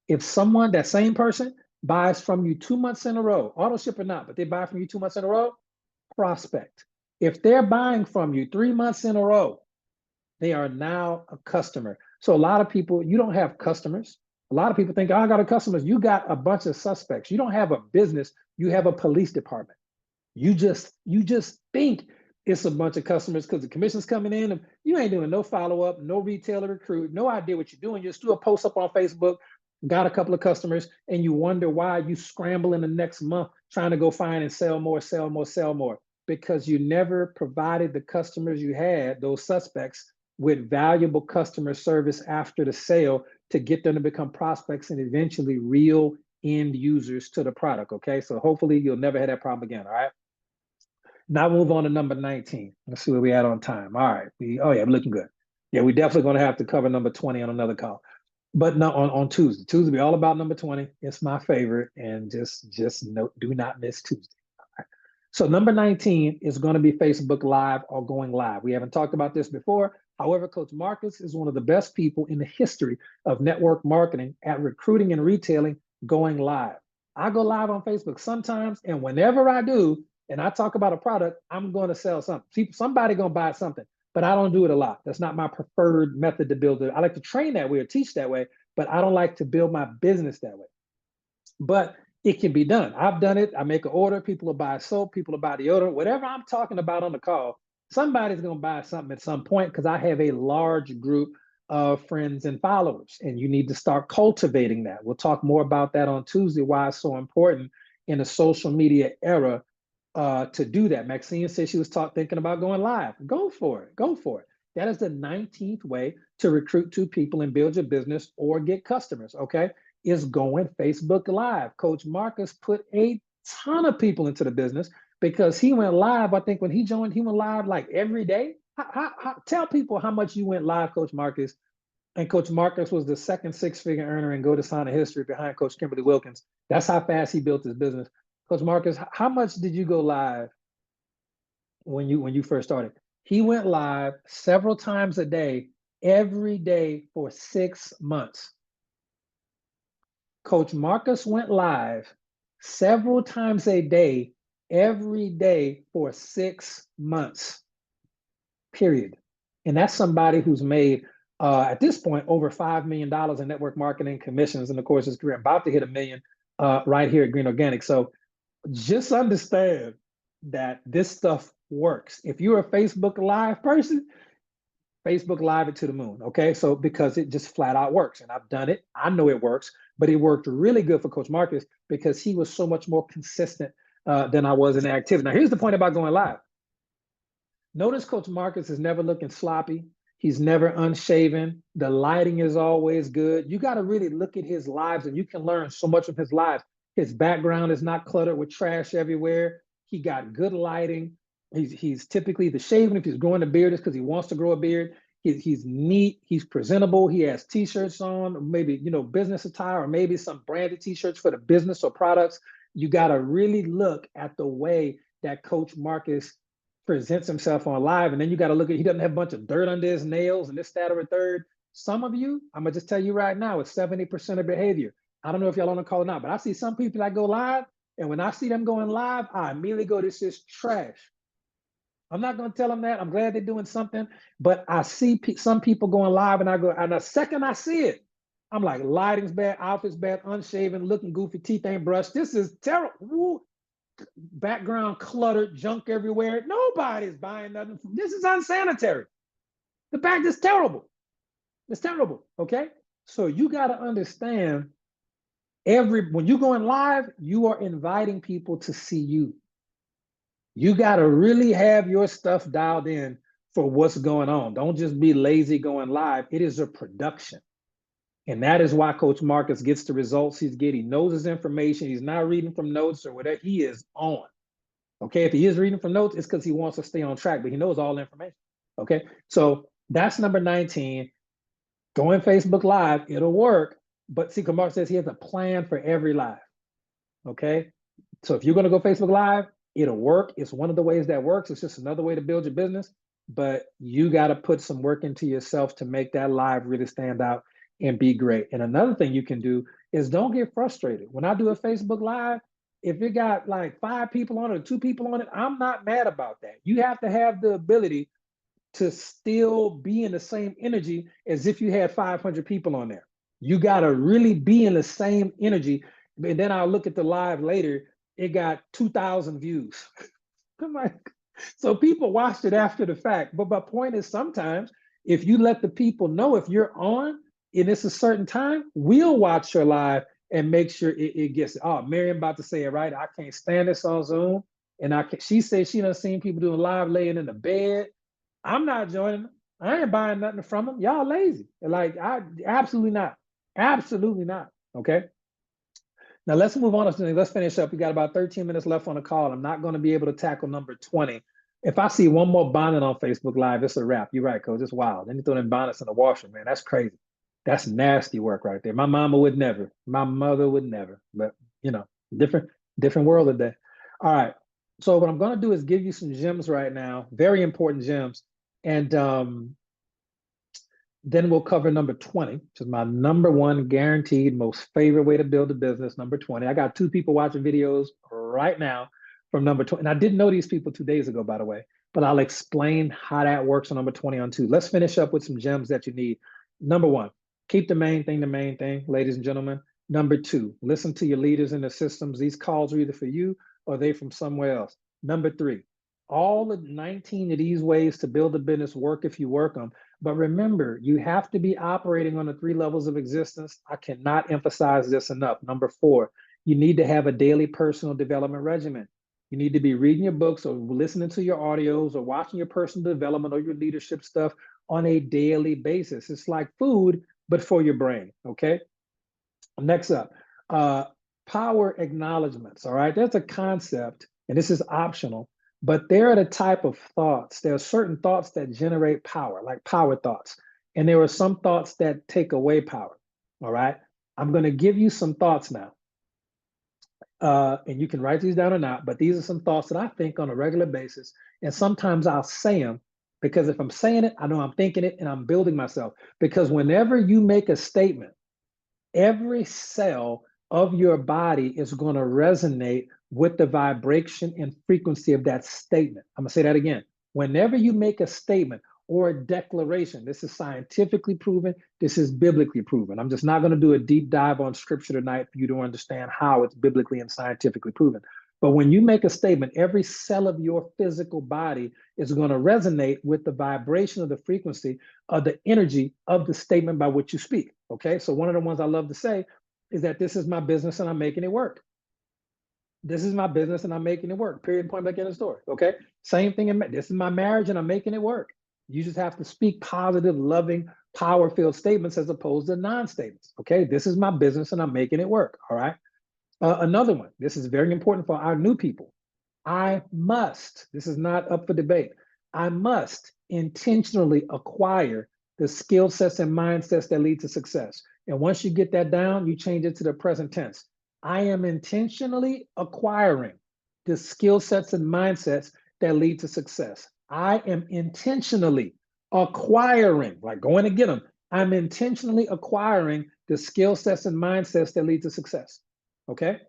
S2: If someone, that same person, buys from you 2 months in a row, auto ship or not, but they buy from you 2 months in a row, prospect. If they're buying from you 3 months in a row, They are now a customer. So a lot of people, you don't have customers. A lot of people think, oh, I got a customers. You got a bunch of suspects. You don't have a business. You have a police department. You just think it's a bunch of customers because the commission's coming in and you ain't doing no follow-up, no retailer recruit, no idea what you're doing. You just do a post up on Facebook, got a couple of customers, and you wonder why you scramble in the next month trying to go find and sell more, sell more, sell more, because you never provided the customers you had, those suspects, with valuable customer service after the sale to get them to become prospects and eventually real end users to the product. Okay, so hopefully you'll never have that problem again. All right. Now move on to number 19. Let's see where we at on time. All right. Oh yeah, we're looking good. Yeah, we're definitely going to have to cover number 20 on another call. But no, on Tuesday. Tuesday be all about number 20. It's my favorite. And just no, do not miss Tuesday. All right. So number 19 is going to be Facebook Live or going live. We haven't talked about this before. However, Coach Marcus is one of the best people in the history of network marketing at recruiting and retailing going live. I go live on Facebook sometimes, and whenever I do, and I talk about a product, I'm going to sell something. Somebody going to buy something, but I don't do it a lot. That's not my preferred method to build it. I like to train that way or teach that way, but I don't like to build my business that way. But it can be done. I've done it. I make an order. People will buy soap. People will buy deodorant. Whatever I'm talking about on the call, somebody's going to buy something at some point because I have a large group of friends and followers, and you need to start cultivating that. We'll talk more about that on Tuesday, why it's so important in a social media era to do that. Maxine said she was thinking about going live. Go for it. Go for it. That is the 19th way to recruit 2 people and build your business or get customers. Okay. Is going Facebook Live. Coach Marcus put a ton of people into the business because he went live. I think when he joined, he went live like every day. Tell people how much you went live, Coach Marcus. And Coach Marcus was the second 6-figure earner in Go to Sign of History behind Coach Kimberly Wilkins. That's how fast he built his business. Coach Marcus, how much did you go live when you first started? He went live several times a day, every day for 6 months. Coach Marcus went live several times a day, every day for 6 months, period. And that's somebody who's made, at this point, over $5 million in network marketing commissions. And of course, his career about to hit $1 million right here at Green Organic. So just understand that this stuff works. If you're a Facebook Live person, Facebook Live it to the moon, okay? So because it just flat out works, and I've done it, I know it works, but it worked really good for Coach Marcus because he was so much more consistent than I was in the activity. Now, here's the point about going live. Notice Coach Marcus is never looking sloppy. He's never unshaven. The lighting is always good. You got to really look at his lives, and you can learn so much from his lives. His background is not cluttered with trash everywhere. He got good lighting. He's typically the shaven. If he's growing a beard, it's because he wants to grow a beard. He's neat. He's presentable. He has T-shirts on, maybe business attire, or maybe some branded T-shirts for the business or products. You got to really look at the way that Coach Marcus presents himself on live, and then you got to look at he doesn't have a bunch of dirt under his nails and this, that, or a third. Some of you, I'm gonna just tell you right now, it's 70% of behavior. I don't know if y'all on the call or not, but I see some people that go live, and when I see them going live, I immediately go, this is trash. I'm not going to tell them that. I'm glad they're doing something, but I see some people going live, and I go, and the second I see it, I'm like, lighting's bad, outfit's bad, unshaven, looking goofy, teeth ain't brushed. This is terrible. Woo. Background cluttered, junk everywhere. Nobody's buying nothing. This is unsanitary. The fact is terrible. It's terrible. Okay. So you got to understand when you're going live, you are inviting people to see you. You got to really have your stuff dialed in for what's going on. Don't just be lazy going live. It is a production. And that is why Coach Marcus gets the results he's getting. He knows his information. He's not reading from notes or whatever. He is on. Okay, if he is reading from notes, it's because he wants to stay on track, but he knows all the information. Okay, so that's number 19. Going Facebook Live, it'll work. But see, Mark says he has a plan for every live. Okay, so if you're going to go Facebook Live, it'll work. It's one of the ways that works. It's just another way to build your business. But you got to put some work into yourself to make that live really stand out and be great. And another thing you can do is don't get frustrated. When I do a Facebook Live, if it got like 5 people on it or 2 people on it, I'm not mad about that. You have to have the ability to still be in the same energy as if you had 500 people on there. You got to really be in the same energy. And then I'll look at the live later, it got 2,000 views. I'm like, so people watched it after the fact. But my point is, sometimes if you let the people know if you're on and it's a certain time, we'll watch your live and make sure it gets it. Oh, Miriam about to say it right. I can't stand this on Zoom. And she said she done seen people doing live laying in the bed. I'm not joining them. I ain't buying nothing from them. Y'all lazy. Like, absolutely not. Absolutely not. Okay. Now let's move on. Let's finish up. We got about 13 minutes left on the call. I'm not going to be able to tackle number 20. If I see one more bonnet on Facebook Live, it's a wrap. You're right, Coach. It's wild. Then you throw them bonnets in the washer, man. That's crazy. That's nasty work right there. My mama would never. My mother would never. But you know, different world today. All right. So what I'm going to do is give you some gems right now, very important gems, and then we'll cover number 20, which is my number one guaranteed most favorite way to build a business, number 20. I got 2 people watching videos right now from number 20. And I didn't know these people 2 days ago, by the way, but I'll explain how that works on number 20 on 2. Let's finish up with some gems that you need. Number 1, keep the main thing, ladies and gentlemen. Number 2, listen to your leaders in the systems. These calls are either for you or they from somewhere else. Number 3, all the 19 of these ways to build a business work if you work them. But remember, you have to be operating on the 3 levels of existence. I cannot emphasize this enough. Number 4, you need to have a daily personal development regimen. You need to be reading your books or listening to your audios or watching your personal development or your leadership stuff on a daily basis. It's like food, but for your brain, okay? Next up, power acknowledgements, all right? That's a concept, and this is optional, but they're the type of thoughts. There are certain thoughts that generate power, like power thoughts. And there are some thoughts that take away power, all right? I'm gonna give you some thoughts now. And you can write these down or not, but these are some thoughts that I think on a regular basis. And sometimes I'll say them because if I'm saying it, I know I'm thinking it and I'm building myself. Because whenever you make a statement, every cell of your body is going to resonate with the vibration and frequency of that statement. I'm going to say that again. Whenever you make a statement or a declaration, this is scientifically proven, this is biblically proven. I'm just not going to do a deep dive on scripture tonight for you to understand how it's biblically and scientifically proven. But when you make a statement, every cell of your physical body is going to resonate with the vibration of the frequency of the energy of the statement by which you speak. Okay, so one of the ones I love to say is that this is my business and I'm making it work. This is my business and I'm making it work. Period, point blank in the story. Okay, same thing. This is my marriage and I'm making it work. You just have to speak positive, loving, power-filled statements as opposed to non-statements. Okay, this is my business and I'm making it work. All right. Another one, this is very important for our new people. I must, this is not up for debate, I must intentionally acquire the skill sets and mindsets that lead to success. And once you get that down, you change it to the present tense. I am intentionally acquiring the skill sets and mindsets that lead to success. I am intentionally acquiring, like going to get them. I'm intentionally acquiring the skill sets and mindsets that lead to success. Okay.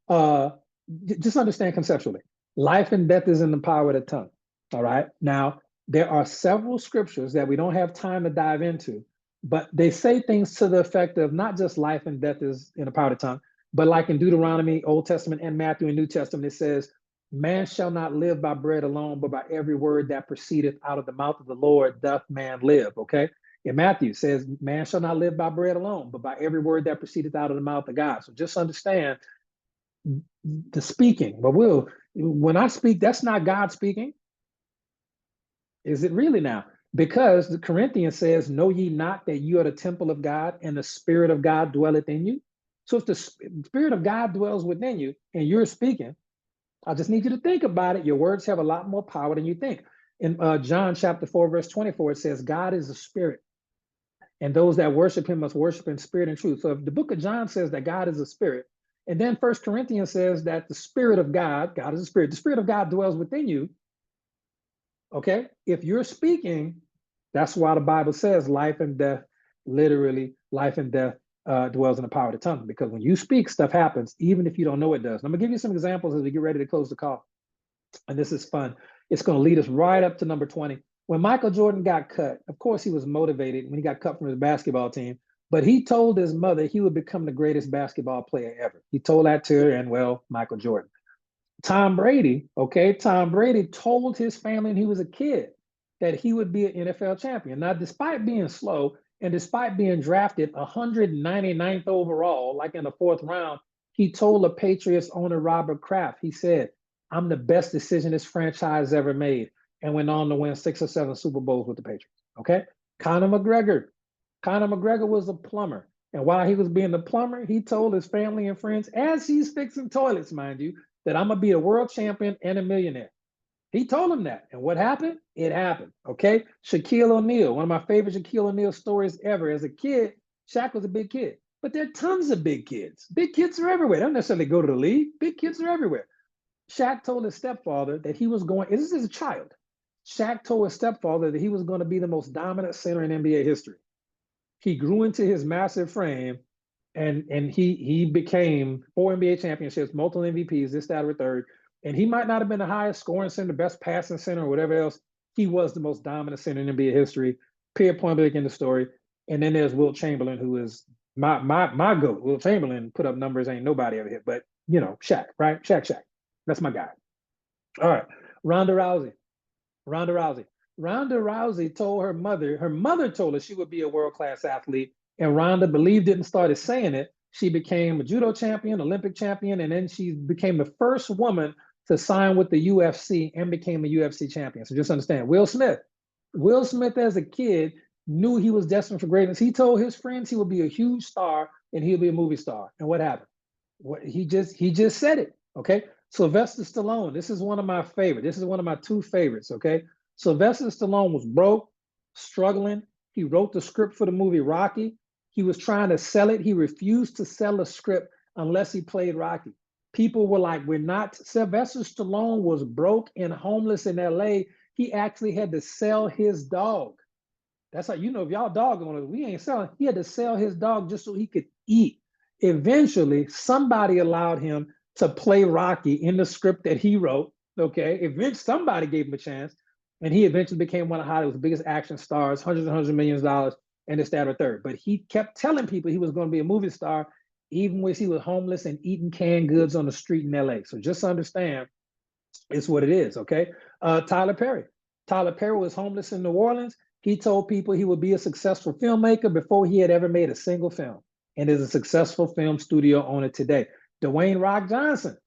S2: Just understand conceptually, life and death is in the power of the tongue. All right. Now, there are several scriptures that we don't have time to dive into, but they say things to the effect of not just life and death is in the power of the tongue, but like in Deuteronomy, Old Testament, and Matthew and New Testament, it says, man shall not live by bread alone, but by every word that proceedeth out of the mouth of the Lord doth man live. Okay. In Matthew, it says, man shall not live by bread alone, but by every word that proceedeth out of the mouth of God. So just understand the speaking. But when I speak, that's not God speaking. Is it really now? Because the Corinthians says, know ye not that you are the temple of God and the Spirit of God dwelleth in you? So if the Spirit of God dwells within you and you're speaking, I just need you to think about it. Your words have a lot more power than you think. In John chapter 4, verse 24, it says, God is a spirit, and those that worship him must worship in spirit and truth. So if the book of John says that God is a spirit, and then First Corinthians says that the Spirit of God, God is a spirit, the Spirit of God dwells within you. Okay, if you're speaking, that's why the Bible says life and death, literally life and death dwells in the power of the tongue. Because when you speak, stuff happens, even if you don't know it does. And I'm gonna give you some examples as we get ready to close the call. And this is fun. It's going to lead us right up to number 20. When Michael Jordan got cut, of course, he was motivated when he got cut from his basketball team, but he told his mother he would become the greatest basketball player ever. He told that to her and, well, Michael Jordan. Tom Brady, okay, Tom Brady told his family when he was a kid that he would be an NFL champion. Now, despite being slow and despite being drafted 199th overall, like in the fourth round, he told the Patriots owner Robert Kraft, he said, I'm the best decision this franchise ever made, and went on to win 6 or 7 Super Bowls with the Patriots. Okay. Conor McGregor was a plumber. And while he was being the plumber, he told his family and friends, as he's fixing toilets, mind you, that I'm going to be a world champion and a millionaire. He told him that. And what happened? It happened. Okay. Shaquille O'Neal, one of my favorite Shaquille O'Neal stories ever. As a kid, Shaq was a big kid, but there are tons of big kids. Big kids are everywhere. They don't necessarily go to the league. Big kids are everywhere. Shaq told his stepfather that he was going, this is a child. Shaq told his stepfather that he was going to be the most dominant center in NBA history. He grew into his massive frame, and he became 4 NBA championships, multiple MVPs, this, that, or third. And he might not have been the highest scoring center, the best passing center, or whatever else. He was the most dominant center in NBA history. Period, point blank in the story. And then there's Wilt Chamberlain, who is my goat. Wilt Chamberlain put up numbers ain't nobody ever hit, but you know, Shaq, right? Shaq. That's my guy. All right, Ronda Rousey. Ronda Rousey told her mother told her she would be a world-class athlete, and Ronda believed it and started saying it. She became a judo champion, Olympic champion, and then she became the first woman to sign with the UFC and became a UFC champion. So just understand, Will Smith as a kid knew he was destined for greatness. He told his friends he would be a huge star and he'll be a movie star. And what happened? He just said it, okay? Sylvester Stallone, this is one of my favorites. This is one of my 2 favorites, okay? Sylvester Stallone was broke, struggling. He wrote the script for the movie Rocky. He was trying to sell it. He refused to sell the script unless he played Rocky. People were like, we're not. Sylvester Stallone was broke and homeless in LA. He actually had to sell his dog. That's how, you know, if y'all dog owners, we ain't selling. He had to sell his dog just so he could eat. Eventually, somebody allowed him to play Rocky in the script that he wrote. Okay. Eventually, somebody gave him a chance. And he eventually became one of Hollywood's biggest action stars, hundreds and hundreds of millions of dollars, and this, that, or third. But he kept telling people he was going to be a movie star, even when he was homeless and eating canned goods on the street in LA. So just understand, it's what it is, okay? Tyler Perry. Tyler Perry was homeless in New Orleans. He told people he would be a successful filmmaker before he had ever made a single film, and is a successful film studio owner today. Dwayne Rock Johnson.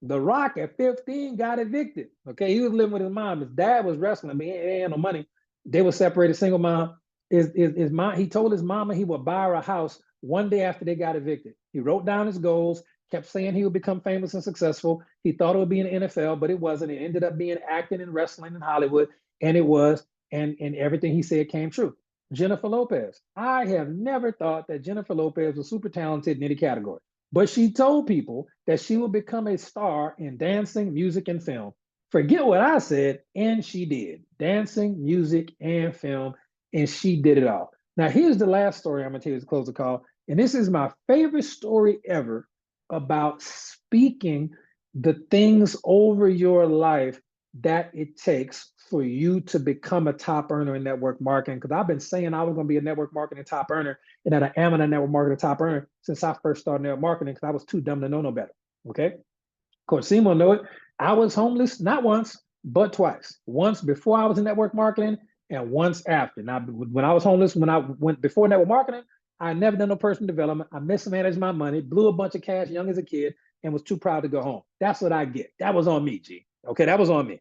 S2: The Rock at 15 got evicted. Okay, he was living with his mom. His dad was wrestling, but he had no money. They were separated, single mom. His mom, he told his mama he would buy her a house one day after they got evicted. He wrote down his goals, kept saying he would become famous and successful. He thought it would be in the NFL, but it wasn't. It ended up being acting and wrestling in Hollywood, and it was. And everything he said came true. Jennifer Lopez. I have never thought that Jennifer Lopez was super talented in any category. But she told people that she would become a star in dancing, music, and film. Forget what I said, and she did. Dancing, music, and film, and she did it all. Now, here's the last story I'm going to tell you to close the call. And this is my favorite story ever about speaking the things over your life that it takes for you to become a top earner in network marketing. Because I've been saying I was going to be a network marketing top earner, and that I am a network marketing top earner since I first started network marketing, because I was too dumb to know no better. Okay. Coach Seymour know it. I was homeless not once, but twice. Once before I was in network marketing, and once after. Now, when I was homeless, when I went before network marketing, I never done no personal development. I mismanaged my money, blew a bunch of cash young as a kid, and was too proud to go home. That's what I get. That was on me, G. Okay, that was on me.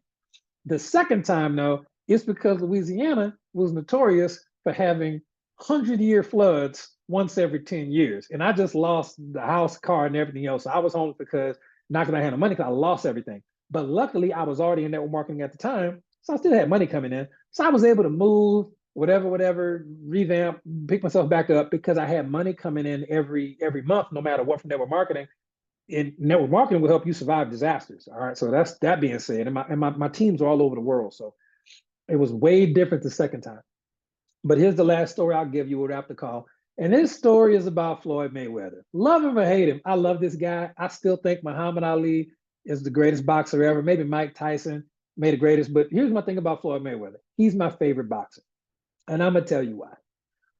S2: The second time, though, it's because Louisiana was notorious for having 100-year floods once every 10 years. And I just lost the house, car, and everything else. So I was homeless because not because I had no money, because I lost everything. But luckily, I was already in network marketing at the time, so I still had money coming in. So I was able to move, whatever, revamp, pick myself back up, because I had money coming in every month, no matter what, from network marketing. And network marketing will help you survive disasters. All right. So that's that being said. And my teams are all over the world. So it was way different the second time. But here's the last story I'll give you. We'll wrap the call. And this story is about Floyd Mayweather. Love him or hate him, I love this guy. I still think Muhammad Ali is the greatest boxer ever. Maybe Mike Tyson. May the greatest. But here's my thing about Floyd Mayweather. He's my favorite boxer. And I'm gonna tell you why.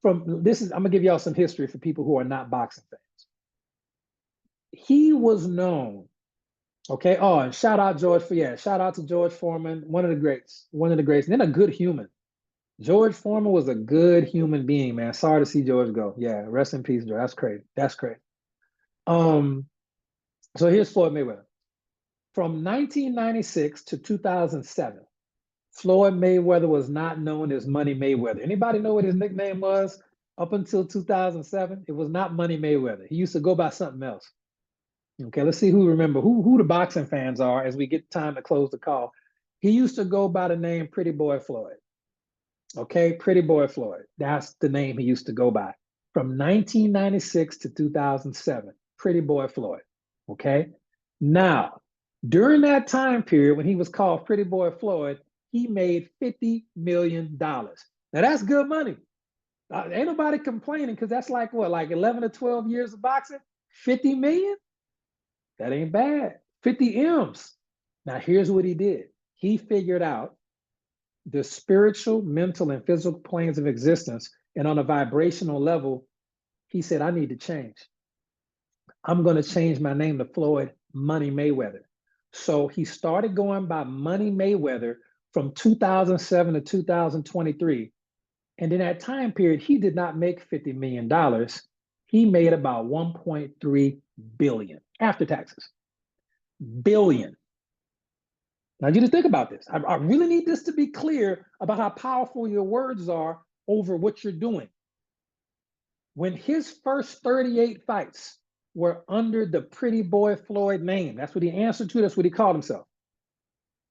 S2: I'm gonna give y'all some history for people who are not boxing fans. He was known, okay. Oh, and shout out to George Foreman, one of the greats, and then a good human. George Foreman was a good human being, man. Sorry to see George go. Yeah, rest in peace, George. That's crazy. That's crazy. So here's Floyd Mayweather. From 1996 to 2007, Floyd Mayweather was not known as Money Mayweather. Anybody know what his nickname was up until 2007? It was not Money Mayweather. He used to go by something else. Okay, let's see who the boxing fans are as we get time to close the call. He used to go by the name Pretty Boy Floyd. Okay, Pretty Boy Floyd. That's the name he used to go by. From 1996 to 2007, Pretty Boy Floyd. Okay. Now, during that time period when he was called Pretty Boy Floyd, he made $50 million. Now that's good money. Ain't nobody complaining because that's like what, like 11 or 12 years of boxing? 50 million? That ain't bad. 50 M's. Now here's what he did. He figured out the spiritual, mental, and physical planes of existence. And on a vibrational level, he said, I need to change. I'm going to change my name to Floyd Money Mayweather. So he started going by Money Mayweather from 2007 to 2023. And in that time period, he did not make $50 million. He made about 1.3 billion after taxes. Billion. Now you just think about this. I really need this to be clear about how powerful your words are over what you're doing. When his first 38 fights were under the Pretty Boy Floyd name, that's what he answered to, that's what he called himself.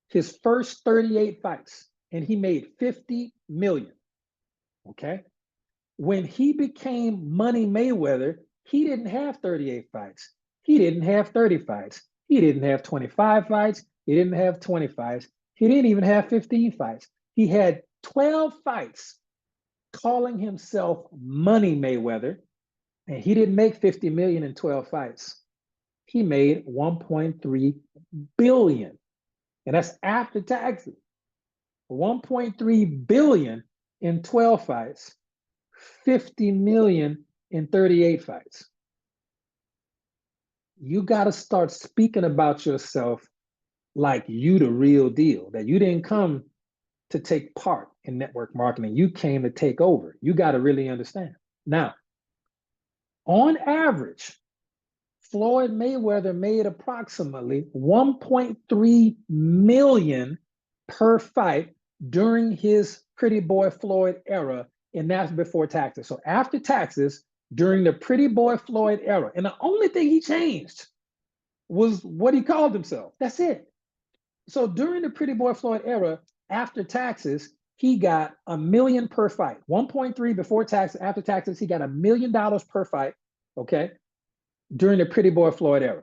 S2: His first 38 fights, and he made 50 million. Okay. When he became Money Mayweather, he didn't have 38 fights. He didn't have 30 fights. He didn't have 25 fights. He didn't have 20 fights. He didn't even have 15 fights. He had 12 fights calling himself Money Mayweather, and he didn't make 50 million in 12 fights. He made 1.3 billion, and that's after taxes. 1.3 billion in 12 fights, 50 million in 38 fights. You got to start speaking about yourself like you the real deal, that you didn't come to take part in network marketing. You came to take over. You got to really understand. Now, on average, Floyd Mayweather made approximately 1.3 million per fight during his Pretty Boy Floyd era, and that's before taxes. So after taxes, during the Pretty Boy Floyd era, and the only thing he changed was what he called himself. That's it. So during the Pretty Boy Floyd era, after taxes, he got $1 million per fight. 1.3 before taxes, after taxes, he got $1 million per fight, okay, during the Pretty Boy Floyd era.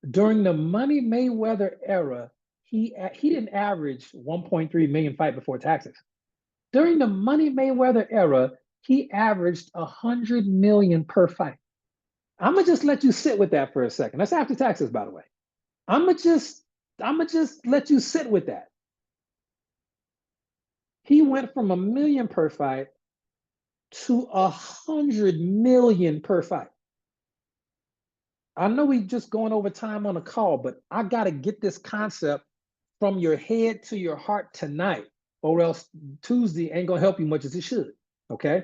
S2: During the Money Mayweather era, he didn't average 1.3 million fight before taxes. During the Money Mayweather era, he averaged 100 million per fight. I'm gonna just let you sit with that for a second. That's after taxes, by the way. I'm gonna just let you sit with that. He went from 1 million per fight to 100 million per fight. I know we just going over time on a call, but I got to get this concept from your head to your heart tonight, or else Tuesday ain't going to help you much as it should, okay?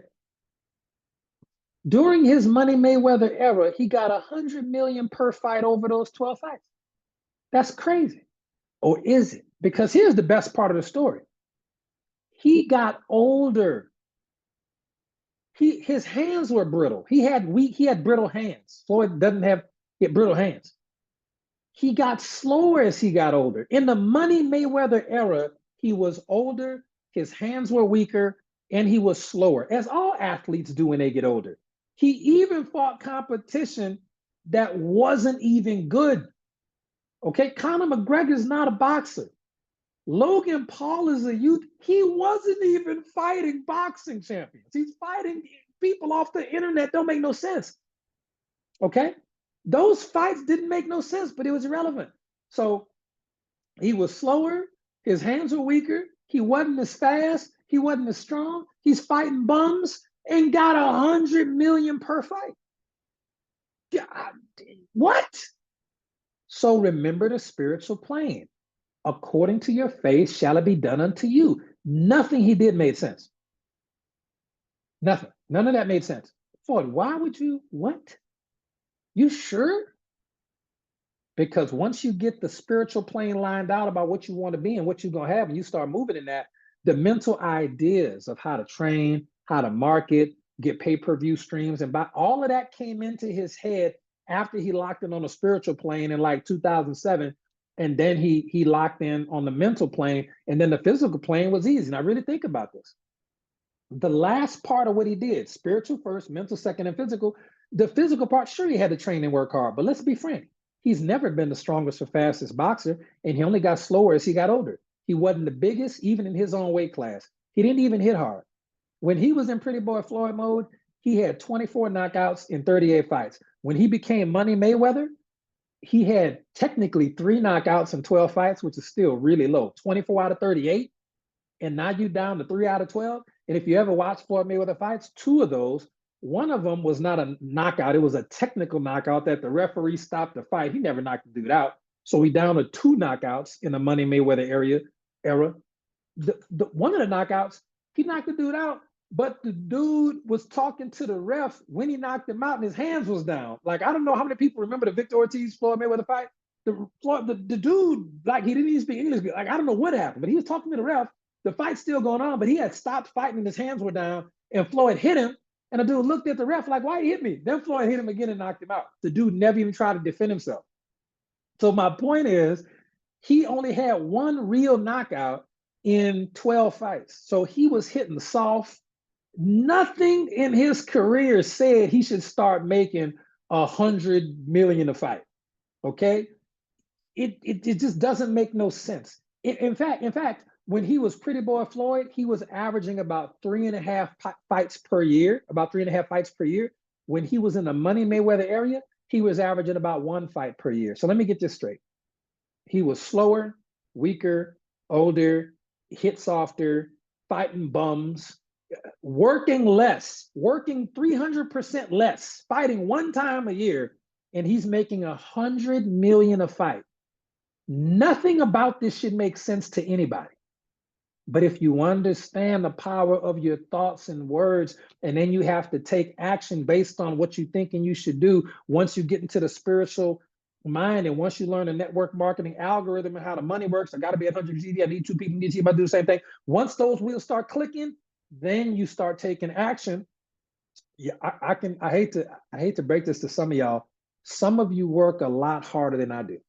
S2: During his Money Mayweather era, he got 100 million per fight over those 12 fights. That's crazy. Or is it? Because here's the best part of the story. He got older. His hands were brittle. He had brittle hands. Floyd doesn't have brittle hands. He got slower as he got older. In the Money Mayweather era, he was older, his hands were weaker, and he was slower, as all athletes do when they get older. He even fought competition that wasn't even good. Okay, Conor McGregor is not a boxer. Logan Paul is a youth. He wasn't even fighting boxing champions. He's fighting people off the internet. Don't make no sense. Okay? Those fights didn't make no sense, but it was irrelevant. So He was slower. His hands were weaker. He wasn't as fast. He wasn't as strong. He's fighting bums and got 100 million per fight. God, what? So remember the spiritual plane. According to your faith shall it be done unto you. Nothing he did made sense. Nothing. None of that made sense. Floyd, why would you? What? You sure? Because once you get the spiritual plane lined out about what you want to be and what you're going to have, and you start moving in that, the mental ideas of how to train, how to market, get pay-per-view streams, and all of that came into his head after he locked in on the spiritual plane in like 2007. And then he locked in on the mental plane, and then the physical plane was easy. Now, really think about this. The last part of what he did, spiritual first, mental second, and physical, the physical part, sure, he had to train and work hard, but let's be frank. He's never been the strongest or fastest boxer, and he only got slower as he got older. He wasn't the biggest, even in his own weight class. He didn't even hit hard. When he was in Pretty Boy Floyd mode, he had 24 knockouts in 38 fights. When he became Money Mayweather, he had technically 3 knockouts in 12 fights, which is still really low. 24 out of 38, and now you down to 3 out of 12. And if you ever watch Floyd Mayweather fights, 2 of those, one of them was not a knockout. It was a technical knockout that the referee stopped the fight. He never knocked the dude out. So we down to 2 knockouts in the Money Mayweather era. One of the knockouts, he knocked the dude out, but the dude was talking to the ref when he knocked him out and his hands was down. Like, I don't know how many people remember the Victor Ortiz Floyd Mayweather fight. The dude, like, he didn't even speak English. Like, I don't know what happened, but he was talking to the ref. The fight's still going on, but he had stopped fighting and his hands were down, and Floyd hit him. And the dude looked at the ref like, why he hit me? Then Floyd hit him again and knocked him out. The dude never even tried to defend himself. So my point is, he only had 1 real knockout in 12 fights. So he was hitting soft. Nothing in his career said he should start making 100 million a fight. Okay? It just doesn't make no sense. In fact, when he was Pretty Boy Floyd, he was averaging about 3.5 fights per year, about 3.5 fights per year. When he was in the Money Mayweather area, he was averaging about 1 fight per year. So let me get this straight. He was slower, weaker, older, hit softer, fighting bums, working less, working 300% less, fighting 1 time a year, and he's making 100 million a fight. Nothing about this should make sense to anybody. But if you understand the power of your thoughts and words, and then you have to take action based on what you think and you should do, once you get into the spiritual mind, and once you learn the network marketing algorithm and how the money works, I got to be at 100 GD, I need 2 people, need to see if I do the same thing. Once those wheels start clicking, then you start taking action. Yeah, I hate to break this to some of y'all. Some of you work a lot harder than I do.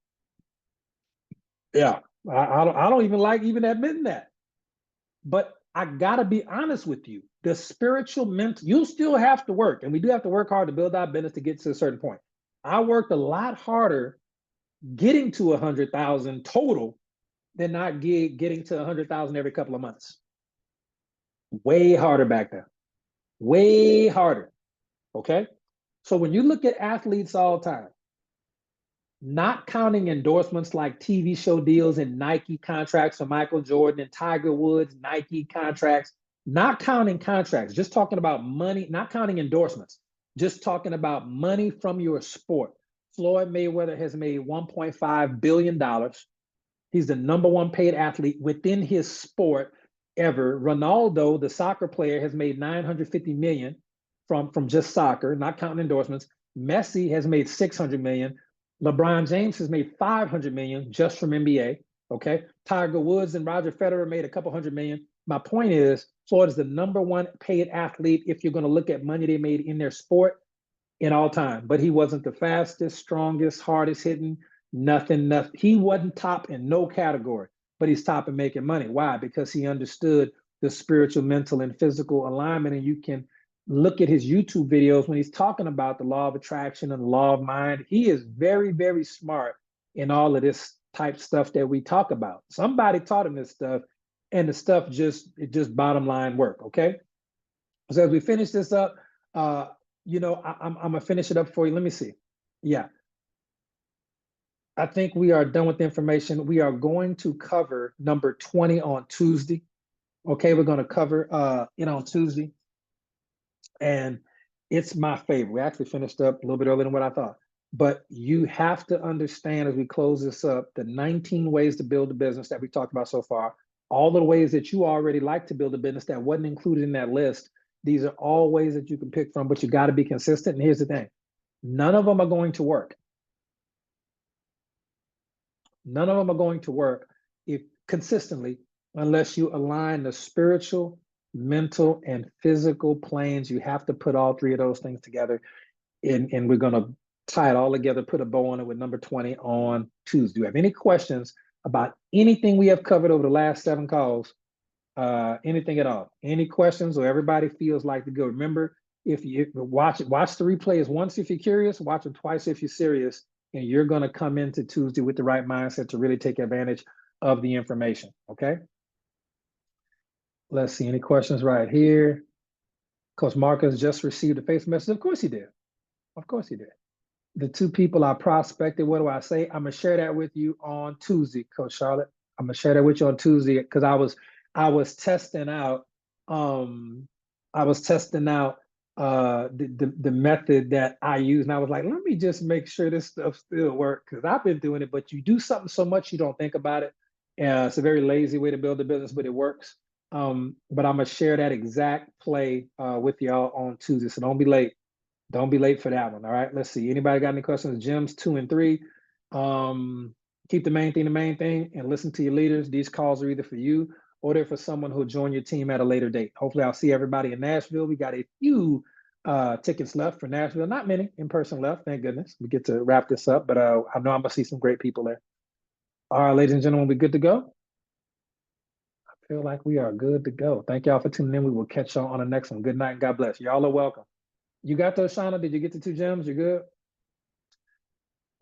S2: Yeah, I don't even like even admitting that. But I gotta be honest with you. The spiritual mental, you still have to work, and we do have to work hard to build our business to get to a certain point. I worked a lot harder getting to 100,000 total than not getting to 100,000 every couple of months. Way harder back then. Way harder. Okay. So when you look at athletes all the time, not counting endorsements like TV show deals and Nike contracts for Michael Jordan and Tiger Woods, Nike contracts, not counting contracts, just talking about money, not counting endorsements, just talking about money from your sport. Floyd Mayweather has made $1.5 billion. He's the #1 paid athlete within his sport ever. Ronaldo, the soccer player, has made 950 million from just soccer, not counting endorsements. Messi has made 600 million. LeBron James has made 500 million just from NBA. Okay. Tiger Woods and Roger Federer made a couple hundred million. My point is, Floyd is the #1 paid athlete if you're going to look at money they made in their sport in all time. But he wasn't the fastest, strongest, hardest hitting, nothing. He wasn't top in no category, but he's top in making money. Why? Because he understood the spiritual, mental, and physical alignment. And you can look at his YouTube videos when he's talking about the law of attraction and the law of mind. He is very, very smart in all of this type stuff that we talk about. Somebody taught him this stuff, and the stuff just bottom line work. Okay. So as we finish this up, I'm gonna finish it up for you. Let me see. Yeah. I think we are done with the information. We are going to cover number 20 on Tuesday. Okay, we're going to cover it on Tuesday. And it's my favorite. We actually finished up a little bit earlier than what I thought. But you have to understand as we close this up, the 19 ways to build a business that we talked about so far, all the ways that you already like to build a business that wasn't included in that list. These are all ways that you can pick from, but you got to be consistent. And here's the thing, none of them are going to work. None of them are going to work if consistently unless you align the spiritual, mental, and physical planes. You have to put all three of those things together. And we're going to tie it all together, put a bow on it with number 20 on Tuesday. Do you have any questions about anything we have covered over the last 7 calls? Anything at all? Any questions, or everybody feels like to go? Remember, if you watch the replays once if you're curious, watch them twice if you're serious, and you're going to come into Tuesday with the right mindset to really take advantage of the information. Okay. Let's see. Any questions right here? Coach Marcus just received a Facebook message. Of course he did. Of course he did. The 2 people I prospected, what do I say? I'm gonna share that with you on Tuesday, Coach Charlotte. I'm gonna share that with you on Tuesday because I was testing out the method that I use, and I was like, let me just make sure this stuff still works because I've been doing it. But you do something so much you don't think about it. It's a very lazy way to build a business, but it works. But I'm gonna share that exact play with y'all on Tuesday, so don't be late. Don't be late for that one. All right. Let's see. Anybody got any questions? Gems 2 and 3. Keep the main thing and listen to your leaders. These calls are either for you or they're for someone who'll join your team at a later date. Hopefully I'll see everybody in Nashville. We got a few tickets left for Nashville. Not many in person left. Thank goodness. We get to wrap this up, but I know I'm gonna see some great people there. All right, ladies and gentlemen, we good to go? I feel like we are good to go. Thank y'all for tuning in. We will catch y'all on the next one. Good night and God bless. Y'all are welcome. You got those, Shauna? Did you get the 2 gems? You're good?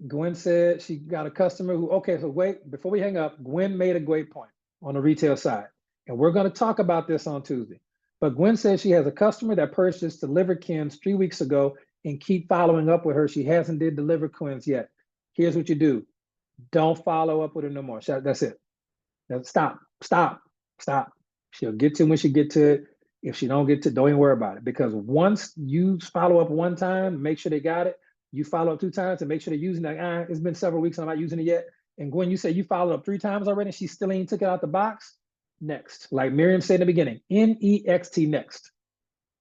S2: Gwen said she got a customer who, okay, so wait, before we hang up, Gwen made a great point on the retail side. And we're going to talk about this on Tuesday. But Gwen says she has a customer that purchased Deliverkins 3 weeks ago and keep following up with her. She hasn't did Deliverkins yet. Here's what you do. Don't follow up with her no more. That's it. Stop. She'll get to it when she get to it. If she don't get to it, don't even worry about it. Because once you follow up one time, make sure they got it. You follow up 2 times and make sure they're using it. It's been several weeks and I'm not using it yet. And Gwen, you say you followed up 3 times already and she still ain't took it out the box. Next. Like Miriam said in the beginning, N-E-X-T, next.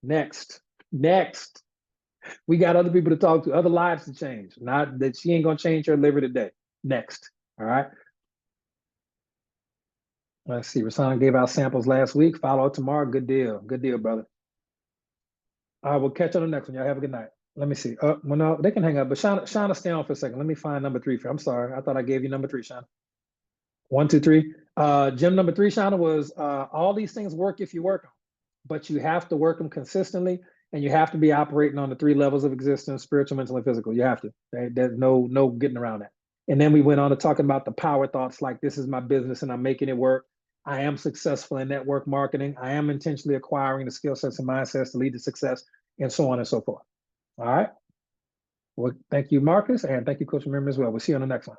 S2: Next. We got other people to talk to, other lives to change. Not that she ain't gonna change her liver today. Next. All right. Let's see. Rasana gave out samples last week. Follow up tomorrow. Good deal. Good deal, brother. All right, we'll catch you on the next one. Y'all have a good night. Let me see. Well, no, they can hang up, but Shauna, stay on for a second. Let me find number 3 for you. I'm sorry. I thought I gave you number 3, Shauna. 1, 2, 3. Gem number 3, Shauna, was all these things work if you work them, but you have to work them consistently, and you have to be operating on the 3 levels of existence: spiritual, mental, and physical. You have to. There's no getting around that. And then we went on to talking about the power thoughts, like this is my business and I'm making it work. I am successful in network marketing. I am intentionally acquiring the skill sets and mindsets to lead to success, and so on and so forth. All right. Well, thank you, Marcus, and thank you, Coach Miriam, as well. We'll see you on the next one.